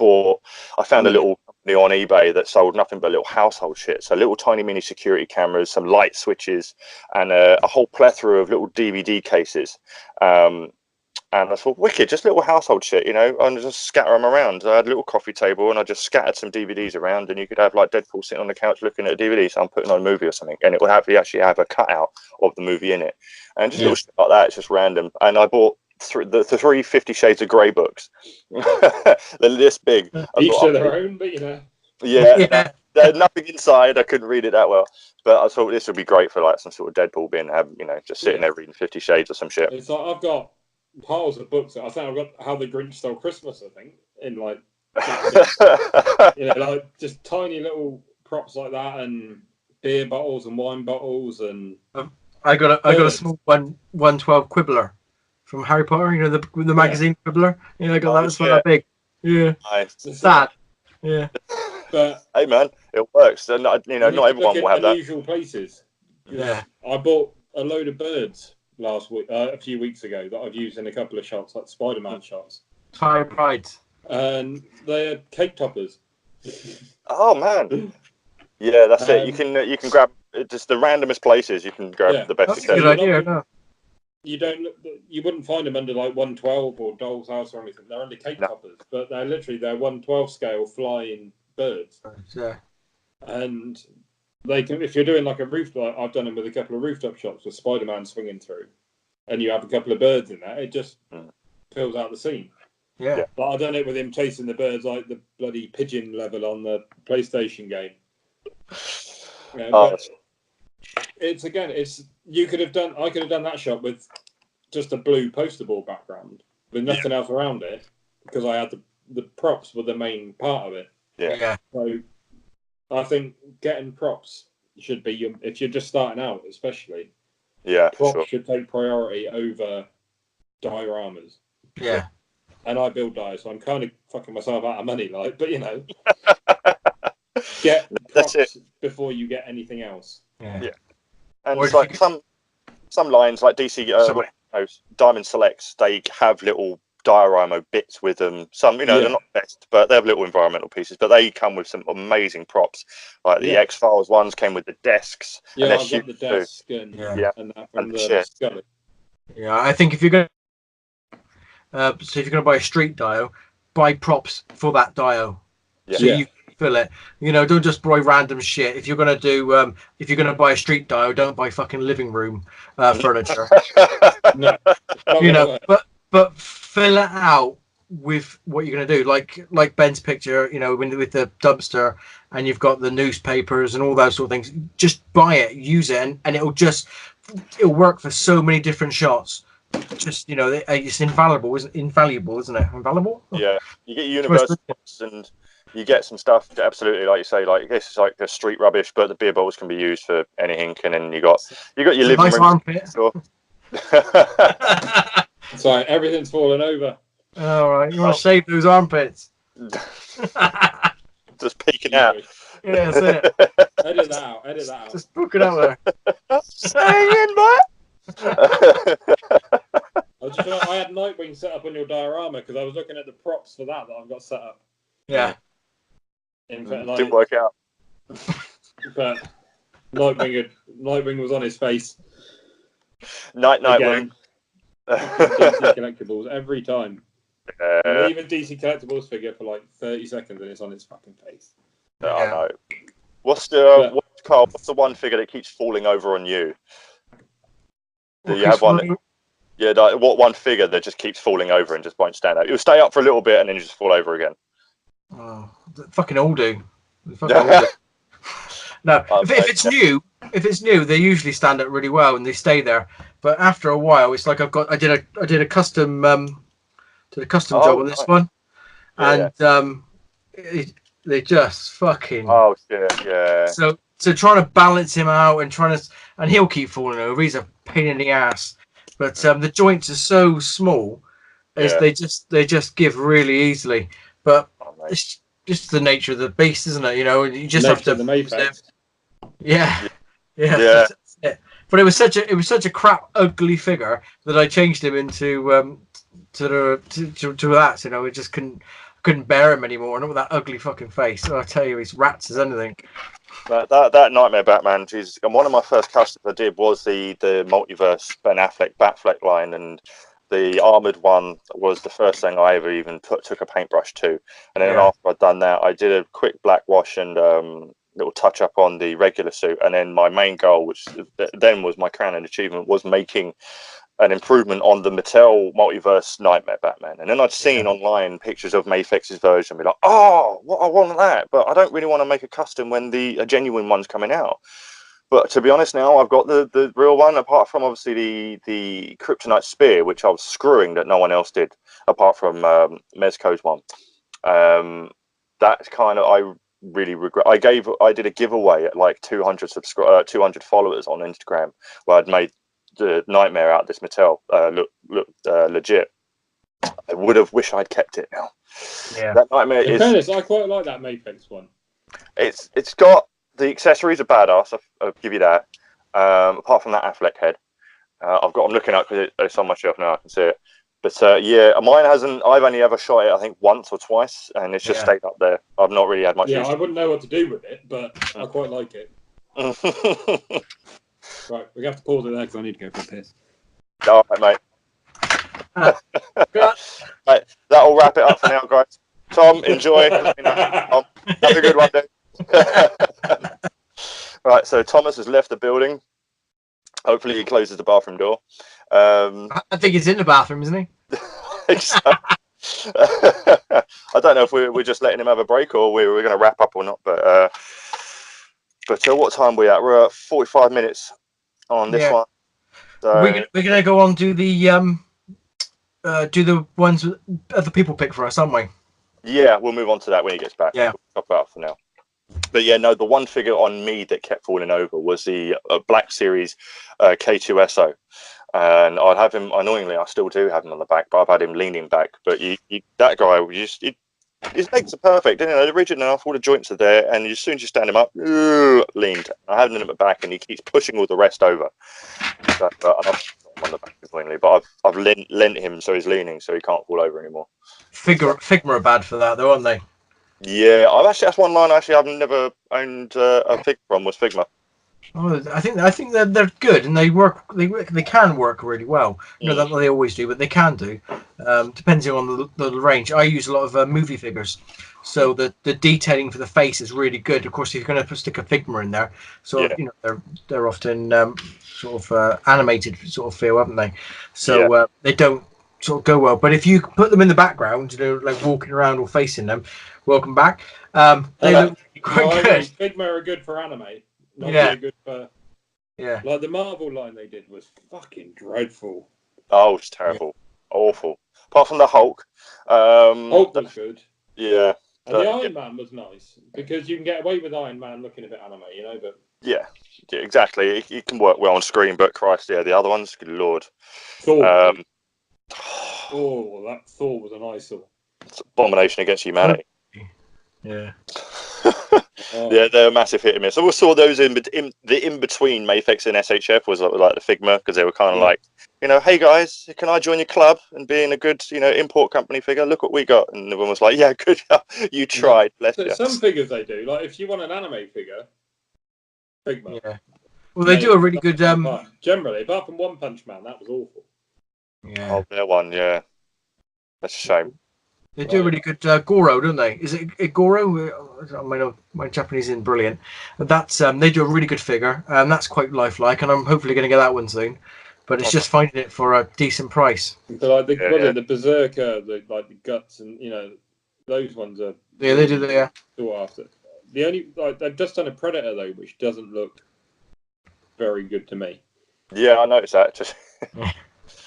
Speaker 1: found a little company on eBay that sold nothing but little household shit, so little tiny mini security cameras, some light switches, and a whole plethora of little DVD cases, and I thought, wicked, just little household shit, and just scatter them around. I had a little coffee table and I just scattered some DVDs around, and you could have like Deadpool sitting on the couch looking at a DVD, so I'm putting on a movie or something, and it would actually have a cutout of the movie in it, and just little shit like that. It's just random. And I bought the 3 50 Shades of Grey books. They're this big.
Speaker 3: Each to their own, but
Speaker 1: Yeah. There's nothing inside. I couldn't read it that well, but I thought this would be great for like some sort of Deadpool bin, just sitting there reading 50 Shades or some shit.
Speaker 3: It's like I've got piles of books. I think I've got How the Grinch Stole Christmas, I think, in like like just tiny little props like that, and beer bottles and wine bottles, and
Speaker 2: I got a small 112 quibbler from Harry Potter. You know, the magazine quibbler. Yeah, I got that. It's that big. Yeah,
Speaker 1: Nice.
Speaker 2: sad. Yeah,
Speaker 3: but
Speaker 1: hey man, it works. And you know,
Speaker 3: you
Speaker 1: not everyone will have that.
Speaker 3: unusual places.
Speaker 2: yeah.
Speaker 3: I bought a load of birds last week, a few weeks ago, that I've used in a couple of shots, like Spider-Man shots.
Speaker 2: Fire Pride.
Speaker 3: And they're cake toppers.
Speaker 1: Oh man, yeah, that's it. You can grab just the randomest places. You can grab the best.
Speaker 2: That's a good idea. No.
Speaker 3: You wouldn't find them under like 112 or Doll's House or anything. They're under cake toppers, but they're 112 scale flying birds.
Speaker 2: Yeah.
Speaker 3: And they can, if you're doing like a rooftop, I've done them with a couple of rooftop shots with Spider-Man swinging through, and you have a couple of birds in there. It just fills out the scene.
Speaker 2: Yeah.
Speaker 3: But I've done it with him chasing the birds like the bloody pigeon level on the PlayStation game. Yeah, but I could have done that shot with just a blue poster board background with nothing else around it, because I had the props were the main part of it.
Speaker 2: Yeah.
Speaker 3: So I think getting props should be if you're just starting out, especially.
Speaker 1: Yeah.
Speaker 3: Props should take priority over dioramas.
Speaker 2: Yeah.
Speaker 3: And I build dios, so I'm kind of fucking myself out of money, like. But get props before you get anything else.
Speaker 2: Yeah.
Speaker 1: And it's like some lines like DC Diamond Selects, they have little diorama bits with them. Some, they're not best, but they have little environmental pieces. But they come with some amazing props. Like the X-Files ones came with the desks.
Speaker 3: Yeah,
Speaker 1: and
Speaker 3: I've got the desk and that from the Scully.
Speaker 2: Yeah, I think if you're gonna so if you're gonna buy a street dio, buy props for that dio. So you fill it. Don't just buy random shit. If you're gonna do if you're gonna buy a street dio, don't buy fucking living room furniture.
Speaker 3: No.
Speaker 2: But fill it out with what you're going to do, like Ben's picture, with the dumpster, and you've got the newspapers and all those sort of things. Just buy it, use it, and it'll work for so many different shots. Just it's invaluable, isn't it? Invaluable.
Speaker 1: Yeah, you get universal and you get some stuff that absolutely, like you say, like this is like the street rubbish, but the beer bottles can be used for anything, and then you got your living
Speaker 2: nice
Speaker 1: room.
Speaker 2: Armpit.
Speaker 3: Sorry, everything's fallen over.
Speaker 2: All right, you want to save those armpits?
Speaker 1: Just peeking out.
Speaker 2: Yeah, that's it.
Speaker 3: Edit that out.
Speaker 2: Just book it out there.
Speaker 1: Hang in, mate.
Speaker 3: I had Nightwing set up on your diorama because I was looking at the props for that I've got set up.
Speaker 2: Yeah.
Speaker 1: Didn't work out.
Speaker 3: But Nightwing was on his face.
Speaker 1: Nightwing.
Speaker 3: DC Collectibles every time. Even DC Collectibles figure for like 30 seconds and it's on his fucking face.
Speaker 1: I know. What's the one figure that keeps falling over on you? Do you have one? Yeah, what one figure that just keeps falling over and just won't stand out? It'll stay up for a little bit and then you just fall over again.
Speaker 2: Oh, fucking all do. No, if it's new, they usually stand up really well and they stay there. But after a while, it's like I did a custom job on this one, and they just fucking So trying to balance him out and he'll keep falling over. He's a pain in the ass. But the joints are so small, they just give really easily. But it's just the nature of the beast, isn't it? You just have to. Yeah. But it was such a crap, ugly figure that I changed him into to that. It just couldn't bear him anymore. Not with that ugly fucking face. So I tell you, he's rats as anything.
Speaker 1: That Nightmare Batman, Jesus! And one of my first customs I did was the multiverse Ben Affleck Batfleck line, and the armored one was the first thing I ever even took a paintbrush to. And then after I'd done that, I did a quick black wash and little touch up on the regular suit. And then my main goal, which then was my crowning achievement, was making an improvement on the Mattel Multiverse Nightmare Batman. And then I'd seen online pictures of Mafex's version and be like, oh, what I want that, but I don't really want to make a custom when a genuine one's coming out. But to be honest, now I've got the real one, apart from obviously the Kryptonite Spear, which I was screwing that no one else did, apart from Mezco's one. That's kind of, really regret. I did a giveaway at like 200 200 followers on Instagram, where I'd made the Nightmare out of this Mattel look legit. I would have wished I'd kept it now.
Speaker 2: Yeah.
Speaker 1: That Nightmare
Speaker 3: In fairness, I quite like that Maplex one.
Speaker 1: It's got the accessories are badass. I'll give you that. Apart from that Affleck head, I'm looking at because it's on my shelf now. I can see it. But yeah, mine hasn't. I've only ever shot it, I think, once or twice, and it's just stayed up there. I've not really had much use.
Speaker 3: I wouldn't know what to do with it, but I quite like it. Right, we have to pause it there because I need to go for a piss.
Speaker 1: All right, mate. Right, that'll wrap it up for now, guys. Tom, enjoy. Have a good one, dude. Right, so Thomas has left the building. Hopefully, he closes the bathroom door.
Speaker 2: I think he's in the bathroom, isn't he?
Speaker 1: I don't know if we're just letting him have a break or we're going to wrap up or not. But what time are we at? We're at 45 minutes on this one. So
Speaker 2: we're gonna go on to the ones that other people pick for us, aren't we?
Speaker 1: Yeah, we'll move on to that when he gets back.
Speaker 2: Yeah.
Speaker 1: We'll talk about it for now. But yeah, no, the one figure on me that kept falling over was the Black Series K2SO. And I'd have him, annoyingly, I still do have him on the back, but I've had him leaning back. But that guy, his legs are perfect, you know, they're rigid enough, all the joints are there, and as soon as you stand him up, leaned. I have him at the back, and he keeps pushing all the rest over. So, and I've got him on the back, annoyingly, but I've lent him so he's leaning, so he can't fall over anymore.
Speaker 2: Figma are bad for that, though, aren't they?
Speaker 1: Yeah, that's one line I've never owned a figure from was Figma.
Speaker 2: Oh, I think they're good, and they can work really well. You know, that's what they always do, but they can do, depending on the range. I use a lot of movie figures, so the detailing for the face is really good. Of course, if you're going to stick a Figma in there, so you know they're often sort of animated sort of feel, haven't they? So they don't sort of go well. But if you put them in the background, you know, like walking around or facing them, welcome back. They look quite good.
Speaker 3: Figma are good for anime. Not
Speaker 2: really
Speaker 3: good for
Speaker 2: like
Speaker 3: the Marvel line they did was fucking dreadful.
Speaker 1: Oh, it's terrible, awful. Apart from the Hulk,
Speaker 3: Hulk was good.
Speaker 1: Yeah,
Speaker 3: and the Iron Man was nice because you can get away with Iron Man looking a bit anime, you know. But
Speaker 1: yeah, exactly. It can work well on screen, but Christ, yeah, the other ones, good lord.
Speaker 3: Thor. Oh, that Thor was an eyesore.
Speaker 1: It's an abomination against humanity.
Speaker 2: Yeah.
Speaker 1: Yeah, they're a massive hit and miss. I always saw those in between Mafex and SHF was like the Figma because they were kind of like, you know, hey guys, can I join your club and being a good, you know, import company figure? Look what we got, and everyone was like, yeah, good, you tried, bless you.
Speaker 3: Some figures they do, like if you want an anime figure, Figma.
Speaker 2: Yeah. Well, they do a really good.
Speaker 3: Generally, apart from One Punch Man, that was awful.
Speaker 2: Yeah.
Speaker 1: Oh, that one, yeah. That's a shame.
Speaker 2: They do a really good Goro, don't they? Is it Goro? My Japanese isn't brilliant. But that's they do a really good figure, and that's quite lifelike. And I'm hopefully going to get that one soon. But it's just finding it for a decent price.
Speaker 3: But like the Berserker, the guts, and you know, those ones are.
Speaker 2: Yeah, they do. They
Speaker 3: after. The only they've just done a Predator though, which doesn't look very good to me.
Speaker 1: Yeah, I noticed that. Just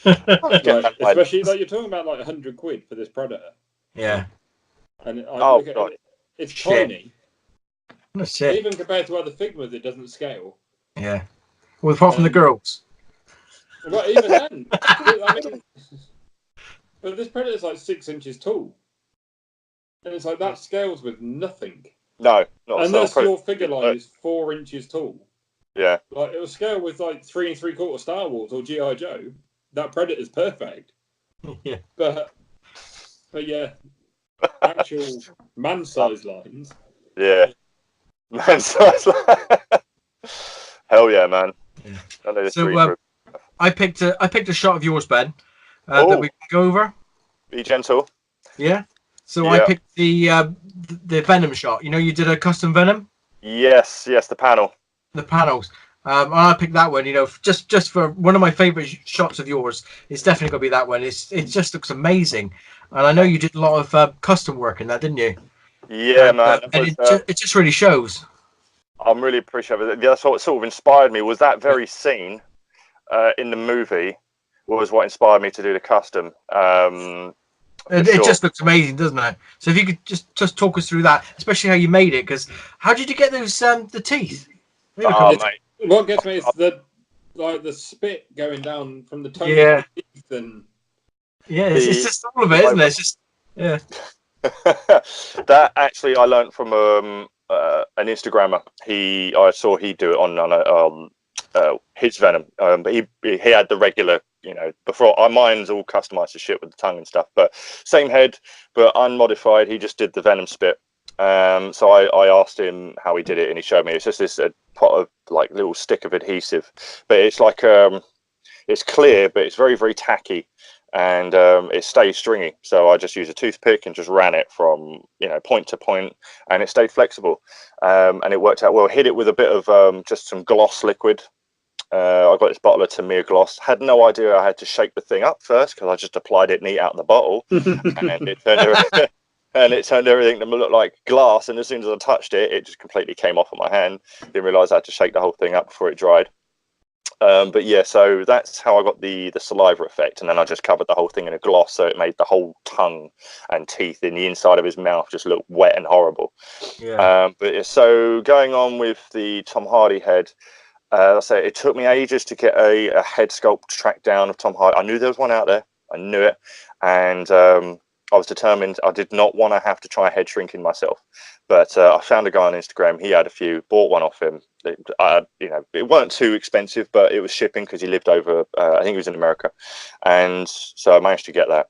Speaker 3: especially you're talking about like £100 for this Predator.
Speaker 2: Yeah.
Speaker 3: And it's
Speaker 2: Shit.
Speaker 3: tiny.
Speaker 2: That's it.
Speaker 3: Even compared to other Figmas, it doesn't scale.
Speaker 2: Yeah. Well, apart from the girls.
Speaker 3: Well, even then. I mean, but this Predator's like 6 inches tall. And it's like that scales with nothing.
Speaker 1: No, not
Speaker 3: unless your figure line is 4 inches tall.
Speaker 1: Yeah.
Speaker 3: Like it'll scale with like 3 3/4 Star Wars or G.I. Joe. That Predator's perfect.
Speaker 2: Yeah.
Speaker 3: But yeah, actual man-sized lines.
Speaker 1: Yeah. Man-sized lines. Hell yeah, man.
Speaker 2: Yeah. So I picked a shot of yours, Ben, that we can go over.
Speaker 1: Be gentle.
Speaker 2: Yeah. So I picked the Venom shot. You know, you did a custom Venom.
Speaker 1: Yes, the panel.
Speaker 2: The panels. And I picked that one. You know, just for one of my favorite shots of yours. It's definitely gonna be that one. It just looks amazing, and I know you did a lot of custom work in that, didn't you?
Speaker 1: Yeah, man.
Speaker 2: And it just really shows.
Speaker 1: I'm really appreciative of it. That's what sort of inspired me was that very scene in the movie was what inspired me to do the custom.
Speaker 2: It just looks amazing, doesn't it? So if you could just talk us through that, especially how you made it, because how did you get those the teeth?
Speaker 1: Mate.
Speaker 3: What gets me is the spit going down from the tongue
Speaker 2: Yeah.
Speaker 3: to the teeth, and
Speaker 2: it's just all of it, isn't it? It's just
Speaker 1: That actually I learned from an Instagrammer. I saw he do it on his venom, but he had the regular, before mine's all customized to shit with the tongue and stuff, but same head but unmodified. He just did the venom spit. So I asked him how he did it, and he showed me. It's just this pot of like little stick of adhesive, but it's like it's clear, but it's very, very tacky, and it stays stringy. So I just used a toothpick and just ran it from point to point, and it stayed flexible, and it worked out well. Hit it with a bit of just some gloss liquid. I got this bottle of Tamir gloss. Had no idea I had to shake the thing up first, because I just applied it neat out in the bottle, and it turned everything to look like glass. And as soon as I touched it, it just completely came off of my hand. Didn't realize I had to shake the whole thing up before it dried. But yeah, so that's how I got the saliva effect, and then I just covered the whole thing in a gloss, so it made the whole tongue and teeth in the inside of his mouth just look wet and horrible. But so going on with the Tom Hardy head, I say it took me ages to get a head sculpt track down of Tom Hardy. I knew there was one out there. I knew it, and I was determined. I did not want to have to try head shrinking myself, but I found a guy on Instagram. He had a few. Bought one off him. It weren't too expensive, but it was shipping because he lived over. I think he was in America, and so I managed to get that.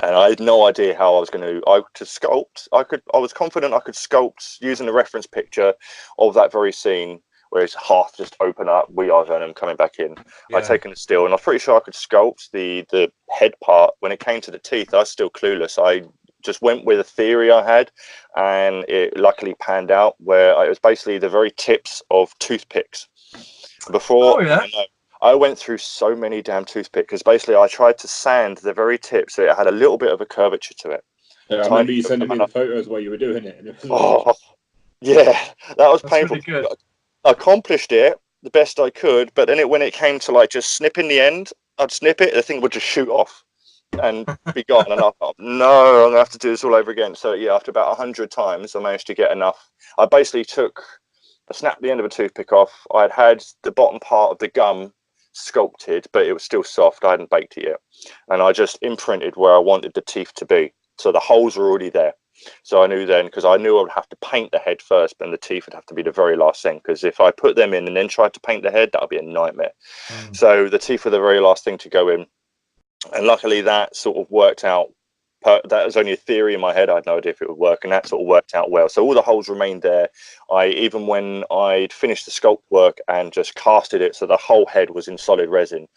Speaker 1: And I had no idea how I was going to sculpt. I was confident I could sculpt using a reference picture of that very scene, where it's half just open up, we are Venom coming back in. I'd taken it still, and I'm pretty sure I could sculpt the head part. When it came to the teeth, I was still clueless. I just went with a theory I had, and it luckily panned out, where it was basically the very tips of toothpicks. Before, I went through so many damn toothpicks, because basically I tried to sand the very tip so it had a little bit of a curvature to it.
Speaker 3: Yeah, I remember you sending me the photos while you were doing it. And it
Speaker 1: was that was painful.
Speaker 2: Really good.
Speaker 1: I accomplished it the best I could, but then when it came to like just snipping the end, I'd snip it, the thing would just shoot off and be gone. And I thought, no, I'm gonna have to do this all over again. So yeah, after about 100 times, I managed to get enough. I basically snapped the end of a toothpick off. I'd had the bottom part of the gum sculpted, but it was still soft. I hadn't baked it yet, and I just imprinted where I wanted the teeth to be. So the holes were already there. So I knew then, because I knew I would have to paint the head first, but the teeth would have to be the very last thing, because if I put them in and then tried to paint the head, that would be a nightmare. So the teeth were the very last thing to go in, and luckily that sort of worked out. That was only a theory in my head. I had no idea if it would work, and that sort of worked out well. So all the holes remained there. Even when I'd finished the sculpt work and just casted it, so the whole head was in solid resin,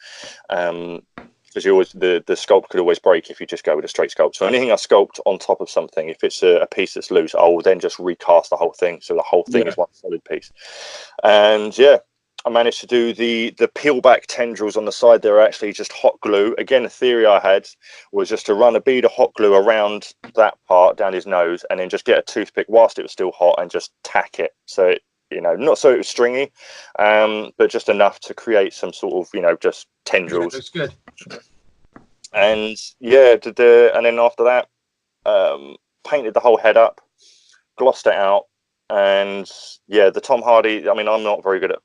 Speaker 1: because the sculpt could always break if you just go with a straight sculpt. So anything I sculpt on top of something, if it's a piece that's loose, I will then just recast the whole thing, so the whole thing is one solid piece. And I managed to do the peel back tendrils on the side. They're actually just hot glue. Again, a theory I had was just to run a bead of hot glue around that part down his nose, and then just get a toothpick whilst it was still hot and just tack it. So it, not so it was stringy, but just enough to create some sort of, just tendrils.
Speaker 2: Looks good.
Speaker 1: And and then after that, painted the whole head up, glossed it out, and the Tom Hardy. I mean, I'm not very good at.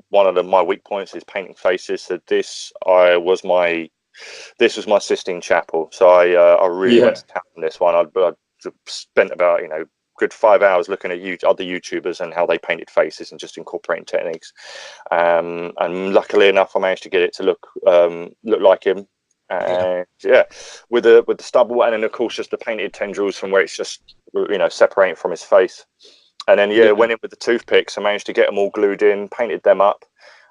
Speaker 1: One of my weak points is painting faces. So this was my Sistine Chapel. So I really went to town on this one. I spent about good 5 hours looking at other YouTubers and how they painted faces and just incorporating techniques. And luckily enough, I managed to get it to look like him. And with the stubble, and then of course just the painted tendrils from where it's just separating from his face. And then went in with the toothpicks. I managed to get them all glued in, painted them up,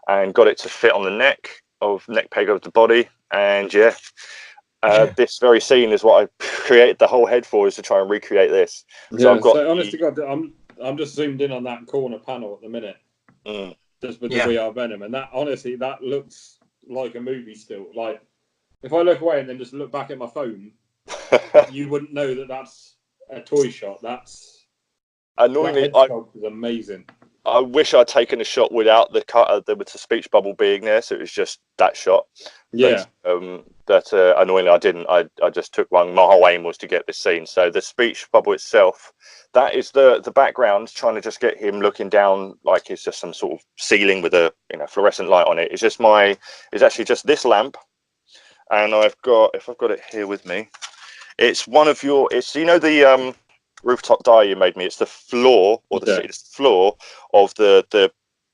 Speaker 1: and got it to fit on the neck peg of the body. And this very scene is what I created the whole head for, is to try and recreate this. So I've got. So
Speaker 3: honest to God, I'm just zoomed in on that corner panel at the minute, just with the We Are Venom, and that honestly that looks like a movie still. Like if I look away and then just look back at my phone, you wouldn't know that that's a toy shot. That's
Speaker 1: annoyingly.
Speaker 3: That head sculpt is amazing.
Speaker 1: I wish I'd taken a shot without the speech bubble being there, so it was just that shot.
Speaker 3: Yeah.
Speaker 1: But But annoyingly, I didn't. I just took one. My whole aim was to get this scene. So the speech bubble itself, that is the background, trying to just get him looking down like it's just some sort of ceiling with a fluorescent light on it. It's actually just this lamp, and if I've got it here with me, it's one of your. It's the rooftop die you made me. It's the floor it's the floor of the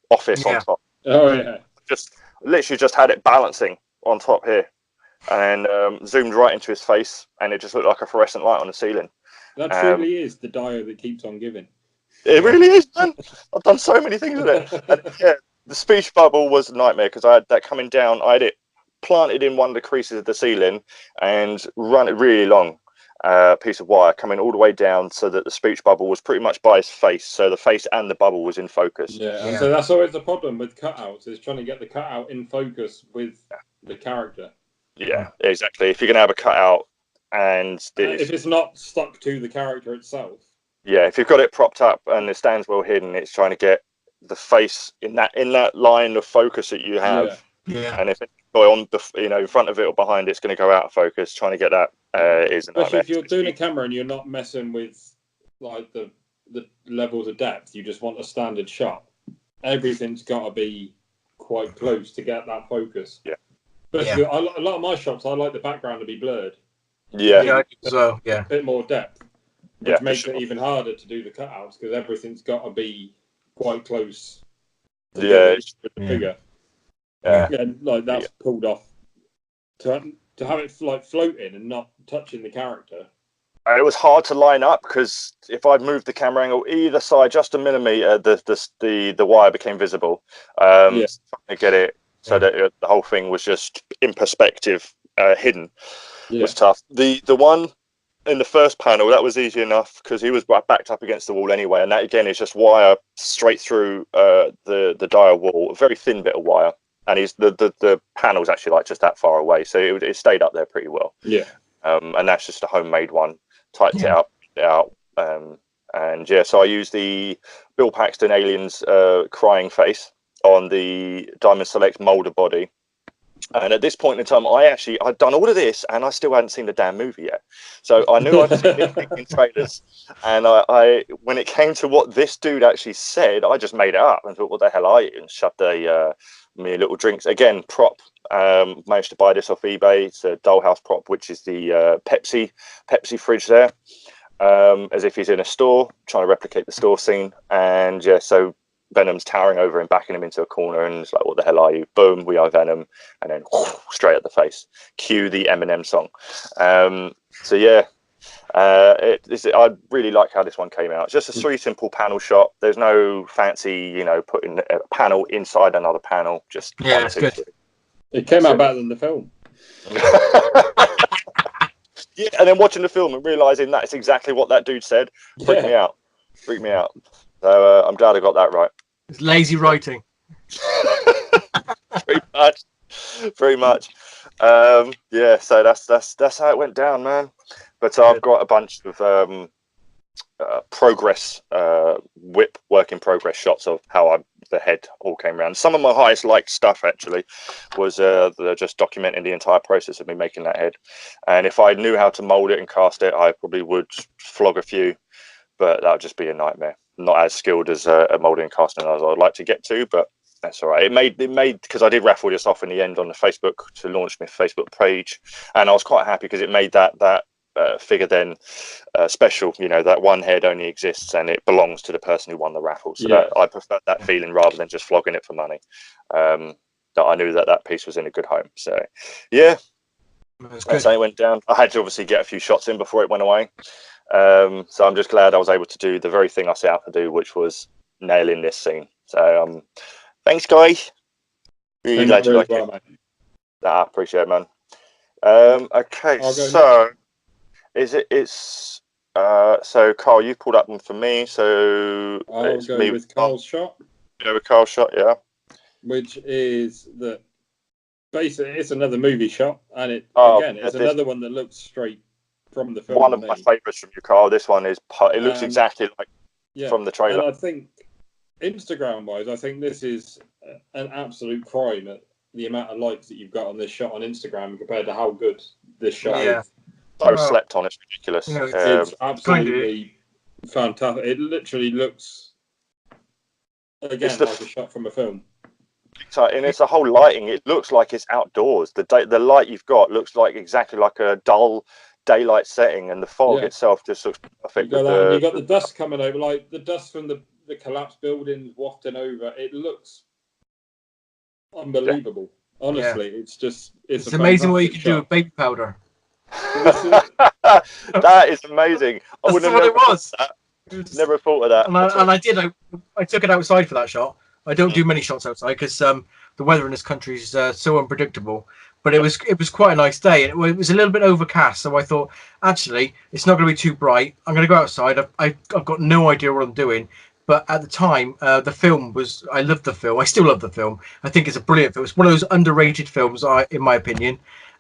Speaker 1: office on top.
Speaker 3: Oh yeah.
Speaker 1: Just literally just had it balancing on top here, and zoomed right into his face, and it just looked like a fluorescent light on the ceiling.
Speaker 3: That truly is the Dio that keeps on giving.
Speaker 1: It really is, man. I've done so many things with it. And, yeah, the speech bubble was a nightmare because I had that coming down. I had it planted in one of the creases of the ceiling and run it really long piece of wire coming all the way down so that the speech bubble was pretty much by his face. So the face and the bubble was in focus.
Speaker 3: Yeah, and so that's always the problem with cutouts, is trying to get the cutout in focus with the character.
Speaker 1: Yeah, exactly. If you're going to have a cutout and
Speaker 3: if it's not stuck to the character itself.
Speaker 1: Yeah, if you've got it propped up and it stands well hidden, it's trying to get the face in that line of focus that you have.
Speaker 2: Yeah.
Speaker 1: And if it's on the in front of it or behind, it's going to go out of focus. Trying to get that is a nightmare.
Speaker 3: Especially if you're doing a camera and you're not messing with like the levels of depth, you just want a standard shot. Everything's got to be quite close to get that focus.
Speaker 1: Yeah.
Speaker 3: But a lot of my shots, I like the background to be blurred.
Speaker 1: Yeah.
Speaker 2: So
Speaker 3: a bit more depth, which makes it even harder to do the cutouts because everything's got to be quite close.
Speaker 1: With the
Speaker 3: figure.
Speaker 1: Yeah.
Speaker 3: And like that's pulled off to have it like floating and not touching the character.
Speaker 1: And it was hard to line up because if I'd moved the camera angle either side just a millimeter, the wire became visible. To get it so that the whole thing was just in perspective, hidden, was tough. The one in the first panel, that was easy enough because he was backed up against the wall anyway, and that again is just wire straight through the dire wall, a very thin bit of wire, and the panel's actually like just that far away, so it stayed up there pretty well. And that's just a homemade one. Typed it out, and so I used the Bill Paxton Aliens crying face on the Diamond Select Molder body. And at this point in time, I'd done all of this, and I still hadn't seen the damn movie yet. So I knew I'd seen it in trailers, and I when it came to what this dude actually said, I just made it up and thought, "What the hell are you?" And shoved me little drinks again. Prop. Managed to buy this off eBay. It's a Dollhouse prop, which is the Pepsi fridge there, as if he's in a store trying to replicate the store scene. And so Venom's towering over him, backing him into a corner, and it's like, "What the hell are you?" Boom, we are Venom, and then straight at the face. Cue the Eminem song. I really like how this one came out. It's just a really simple panel shot. There's no fancy, putting a panel inside another panel. Just
Speaker 2: it's good.
Speaker 3: It came out better than the film.
Speaker 1: Yeah, and then watching the film and realizing that's exactly what that dude said freaked me out. So I'm glad I got that right.
Speaker 2: It's lazy writing.
Speaker 1: Very much. So that's how it went down, man. But I've got a bunch of progress work in progress shots of how the head all came around. Some of my highest liked stuff actually was just documenting the entire process of me making that head. And if I knew how to mold it and cast it, I probably would flog a few, but that would just be a nightmare. Not as skilled as a molding and casting as I'd like to get to, but that's all right. It made because I did raffle this off in the end on the Facebook to launch my Facebook page, and I was quite happy because it made that figure then special. That one head only exists and it belongs to the person who won the raffle. So I prefer that feeling rather than just flogging it for money. That I knew that piece was in a good home. So that's how it went down. I had to obviously get a few shots in before it went away. So I'm just glad I was able to do the very thing I set out to do, which was nailing this scene. So thanks, guys. Really glad you like it. I appreciate it, man. Okay, so so Karl, you pulled up one for me, so
Speaker 3: I'll go with Karl's shot.
Speaker 1: Go with Karl's shot, yeah.
Speaker 3: Which is that basically it's another movie shot, and it's another one that looks straight from the film.
Speaker 1: One of my favourites from you, Karl. This one is it looks exactly like from the trailer.
Speaker 3: And I think Instagram wise, I think this is an absolute crime the amount of likes that you've got on this shot on Instagram compared to how good this shot
Speaker 2: Yeah.
Speaker 3: is.
Speaker 1: So slept on, it's ridiculous.
Speaker 2: You know,
Speaker 3: It's absolutely fantastic. It literally looks, again, like a shot from a film.
Speaker 1: And it's the whole lighting. It looks like it's outdoors. The light you've got looks like exactly like a dull daylight setting, and the fog itself just looks perfect.
Speaker 3: You got the dust coming over, like the dust from the collapsed buildings wafting over. It looks unbelievable. Yeah. Honestly, it's
Speaker 2: amazing what you can do with baby powder.
Speaker 1: That is amazing. I
Speaker 2: wouldn't have never thought of that.
Speaker 1: Never thought of that.
Speaker 2: And I did. I took it outside for that shot. I don't do many shots outside because the weather in this country is so unpredictable. But it was quite a nice day. It was a little bit overcast, so I thought, actually, it's not going to be too bright. I'm going to go outside. I've got no idea what I'm doing. But at the time, the film was. I loved the film. I still love the film. I think it's a brilliant film. It's one of those underrated films, in my opinion.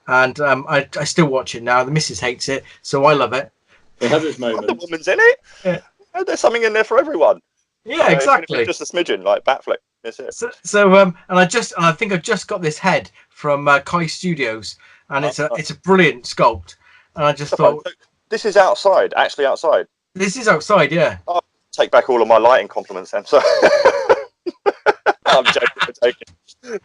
Speaker 2: And I still watch it now. The missus hates it, so I love it.
Speaker 3: It has its moments.
Speaker 1: The woman's in it.
Speaker 2: Yeah.
Speaker 1: There's something in there for everyone.
Speaker 2: Yeah, exactly.
Speaker 1: Just a smidgen, like Batfleck. That's it.
Speaker 2: So and I think I just got this head from Kai Studios, and it's a brilliant sculpt. And I just thought,
Speaker 1: this is outside, actually outside.
Speaker 2: This is outside, yeah.
Speaker 1: I'll take back all of my lighting compliments then. So I'm joking.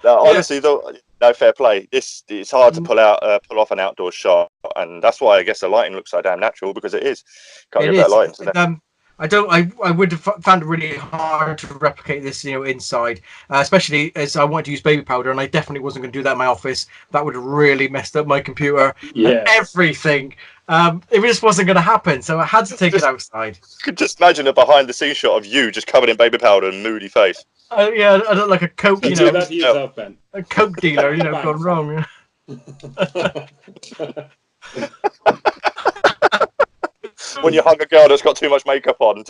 Speaker 1: No, honestly, though, no, fair play. It's hard to pull off an outdoor shot, and that's why I guess the lighting looks so damn natural, because it is. Can't get that lighting today.
Speaker 2: I would have found it really hard to replicate this, inside, especially as I wanted to use baby powder, and I definitely wasn't going to do that in my office. That would have really messed up my computer and everything. It just wasn't going to happen, so I had to take it outside.
Speaker 1: You could just imagine a behind-the-scenes shot of you just covered in baby powder and moody face.
Speaker 2: Yeah, I look like a coke,
Speaker 3: do that to yourself, Ben.
Speaker 2: A coke dealer, gone wrong.
Speaker 1: When you hug a girl that's got too much makeup on.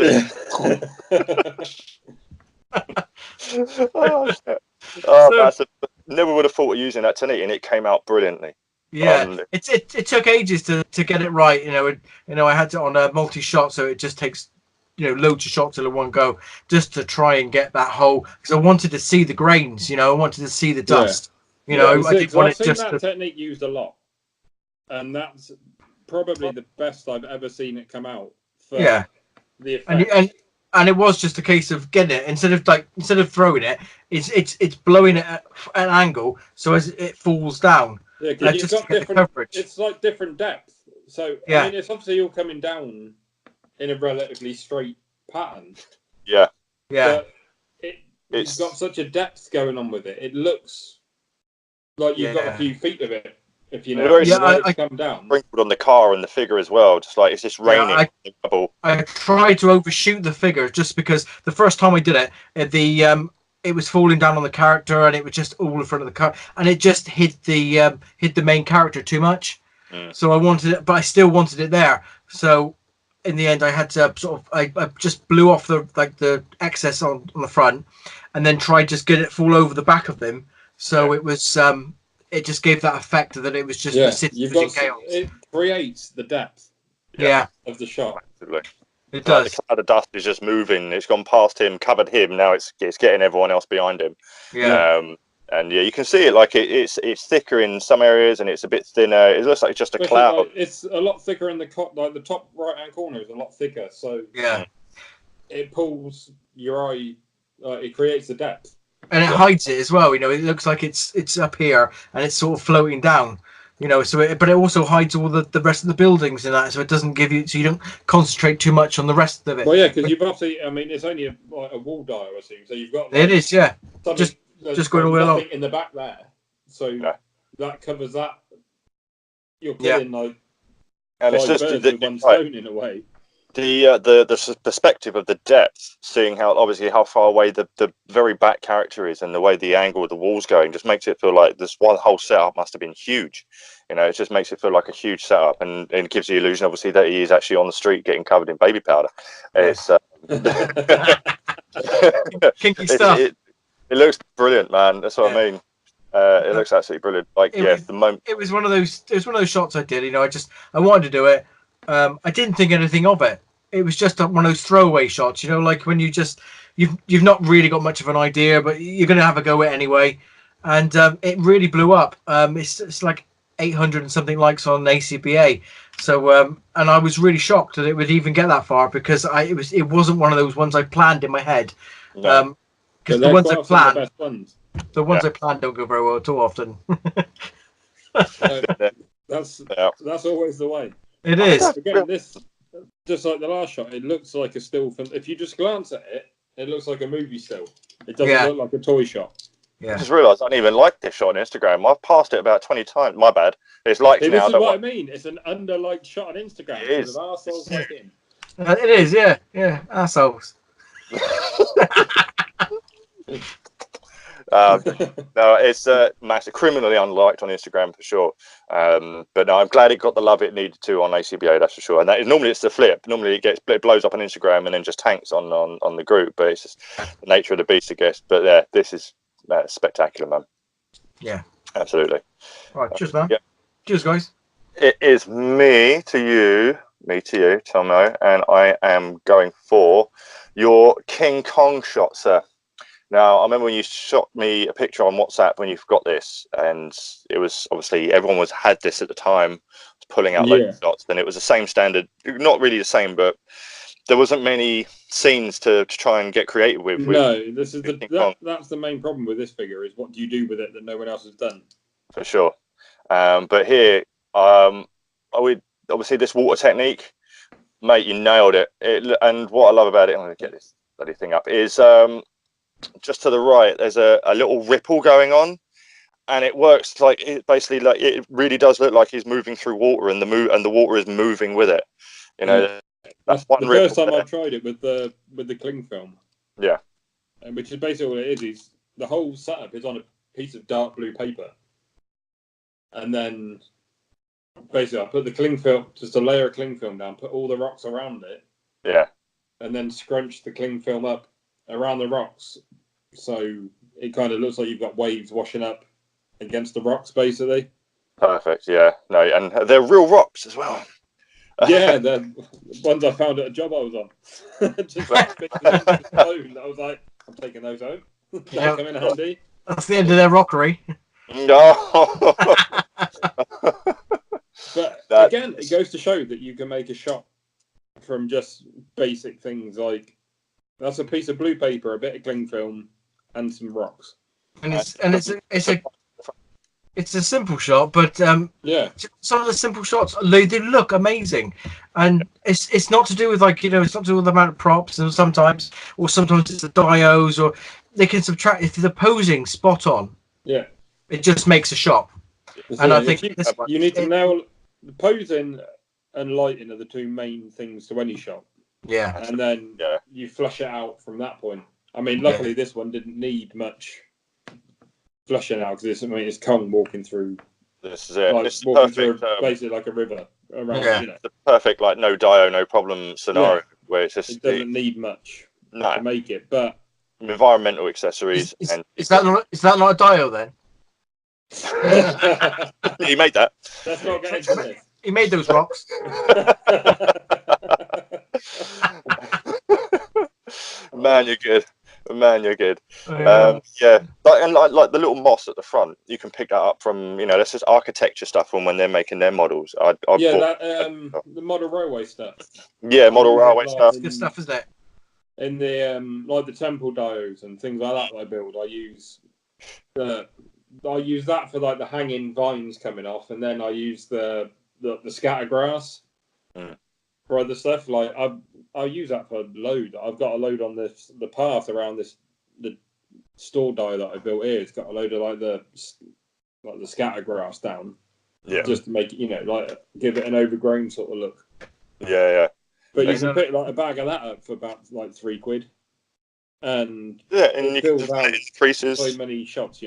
Speaker 1: Never would have thought of using that tonight, and it came out brilliantly.
Speaker 2: Yeah, it took ages to get it right. I had it on a multi-shot, so it just takes loads of shots in one go, just to try and get that whole, because I wanted to see the grains. I wanted to see the dust. I didn't want it just. That
Speaker 3: technique used a lot, and that's probably the best I've ever seen it come out. For the effect.
Speaker 2: And it was just a case of getting it instead of throwing it, it's blowing it at an angle so as it falls down.
Speaker 3: Yeah, because you've got different coverage. It's like different depth. So I mean, it's obviously all coming down in a relatively straight pattern.
Speaker 1: Yeah.
Speaker 2: Yeah.
Speaker 3: But it's got such a depth going on with it. It looks like you've got a few feet of it. If you know, I come down.
Speaker 1: Sprinkled on the car and the figure as well, just like it's just raining.
Speaker 2: I tried to overshoot the figure just because the first time I did it, it was falling down on the character, and it was just all in front of the car, and it just hit the main character too much. So I wanted it, but I still wanted it there. So in the end, I had to I just blew off the excess on the front, and then tried just get it fall over the back of them. So it was it just gave that effect that it was just the city in chaos.
Speaker 3: It creates the depth of the shot.
Speaker 1: Absolutely.
Speaker 2: It does.
Speaker 1: The cloud of dust is just moving. It's gone past him, covered him. Now it's getting everyone else behind him.
Speaker 2: Yeah.
Speaker 1: And you can see it like it's thicker in some areas, and it's a bit thinner. It looks like just a cloud.
Speaker 3: Like, it's a lot thicker in the top right hand corner is a lot thicker. So it pulls your eye. It creates the depth.
Speaker 2: And it hides it as well. It looks like it's up here and it's sort of floating down. But it also hides all the rest of the buildings in that, so it doesn't give you, so you don't concentrate too much on the rest of it.
Speaker 3: Well, yeah, because you've obviously, I mean, it's only a wall dial, I assume. So you've got.
Speaker 2: It is, yeah. Just going all the way along.
Speaker 3: In the back there, so that covers that. You're killing
Speaker 1: and it's just
Speaker 3: with one stone in a way.
Speaker 1: The perspective of the depth, seeing how far away the very back character is, and the way the angle of the wall's going, just makes it feel like this one whole setup must have been huge. It just makes it feel like a huge setup, and gives the illusion, obviously, that he is actually on the street getting covered in baby powder. It's
Speaker 2: kinky stuff.
Speaker 1: It looks brilliant, man. That's what I mean. It looks absolutely brilliant. The moment
Speaker 2: it was one of those shots I did. I wanted to do it. I didn't think anything of it. It was just one of those throwaway shots, like when you've not really got much of an idea, but you're going to have a go at it anyway. and it really blew up. It's like 800 and something likes on ACBA. So and I was really shocked that it would even get that far, because it wasn't one of those ones I planned in my head.
Speaker 1: No.
Speaker 2: Because
Speaker 3: the ones
Speaker 2: the ones I planned don't go very well too often.
Speaker 3: That's always the way.
Speaker 2: It is.
Speaker 3: Again, this, just like the last shot, it looks like a still from. If you just glance at it, it looks like a movie still. It doesn't look like a toy shot.
Speaker 1: I just realised I don't even like this shot on Instagram. I've passed it about 20 times. My bad. It's liked now.
Speaker 3: This is what I mean. It's an under-liked shot on Instagram.
Speaker 1: It is.
Speaker 2: It is, yeah. Assholes.
Speaker 1: No, it's massive, criminally unliked on Instagram for sure. But no, I'm glad it got the love it needed to on ACBA, that's for sure. And that is, normally it's the flip. Normally it blows up on Instagram and then just tanks on the group. But it's just the nature of the beast, I guess. But yeah, this is spectacular, man.
Speaker 2: Yeah,
Speaker 1: absolutely.
Speaker 2: All right, cheers, man. Yeah. Cheers, guys.
Speaker 1: It is me to you, Tomo, and I am going for your King Kong shot, sir. Now, I remember when you shot me a picture on WhatsApp when you've got this, and it was obviously everyone had this at the time, pulling out loads of shots. Then it was the same standard, not really the same, but there wasn't many scenes to try and get creative with.
Speaker 3: No, this is that's the main problem with this figure, is what do you do with it that no one else has done?
Speaker 1: For sure. But here, I would obviously this water technique, mate, you nailed it. And what I love about it, I'm going to get this bloody thing up, is just to the right, there's a little ripple going on, and it works like it really does look like he's moving through water, and the water is moving with it. You know,
Speaker 3: that's one the first time I tried it with the cling film.
Speaker 1: Yeah,
Speaker 3: and which is basically what it is the whole setup is on a piece of dark blue paper, and then basically I put the cling film, just a layer of cling film down, put all the rocks around it.
Speaker 1: Yeah,
Speaker 3: and then scrunch the cling film up around the rocks, so it kind of looks like you've got waves washing up against the rocks, basically.
Speaker 1: Perfect. Yeah. No, and they're real rocks as well.
Speaker 3: Yeah, the ones I found at a job I was on. Just I was like, I'm taking those home. That'll come in handy.
Speaker 2: That's the end of their rockery.
Speaker 1: No.
Speaker 3: But again, it goes to show that you can make a shot from just basic things like that's a piece of blue paper, a bit of cling film, and some rocks.
Speaker 2: And it's a simple shot, but some of the simple shots they look amazing, and it's not to do with it's not to do with the amount of props, and sometimes it's the dios, or they can subtract if the posing spot on.
Speaker 3: Yeah,
Speaker 2: it just makes a shot. And I think
Speaker 3: you need to nail the posing and lighting are the two main things to any shot.
Speaker 2: Yeah,
Speaker 3: and then you flush it out from that point. I mean, luckily this one didn't need much flushing out because it's Kong walking through.
Speaker 1: This is it.
Speaker 3: This is walking through basically like a river around.
Speaker 1: Yeah, the perfect no dio, no problem scenario where it's just
Speaker 3: it doesn't need much to make it, but
Speaker 1: environmental accessories.
Speaker 2: Is that not a dio then?
Speaker 1: He made that.
Speaker 3: Let's not get into this.
Speaker 2: He made those rocks.
Speaker 1: Man, you're good.
Speaker 2: Yeah.
Speaker 1: Like the little moss at the front, you can pick that up from that's just architecture stuff from when they're making their models.
Speaker 3: The model railway stuff.
Speaker 1: Yeah, model railway stuff.
Speaker 2: Good stuff, isn't it?
Speaker 3: In the like the temple diodes and things like that I build, I use that for like the hanging vines coming off, and then I use the scatter grass for other stuff. Like I use that for load. I've got a load on the path around the store die that I built here. It's got a load of the scatter grass down.
Speaker 1: Yeah.
Speaker 3: Just to make it, give it an overgrown sort of look.
Speaker 1: Yeah.
Speaker 3: But you can pick a bag of that up for about £3, and
Speaker 1: and you can just creases.
Speaker 3: So many shots,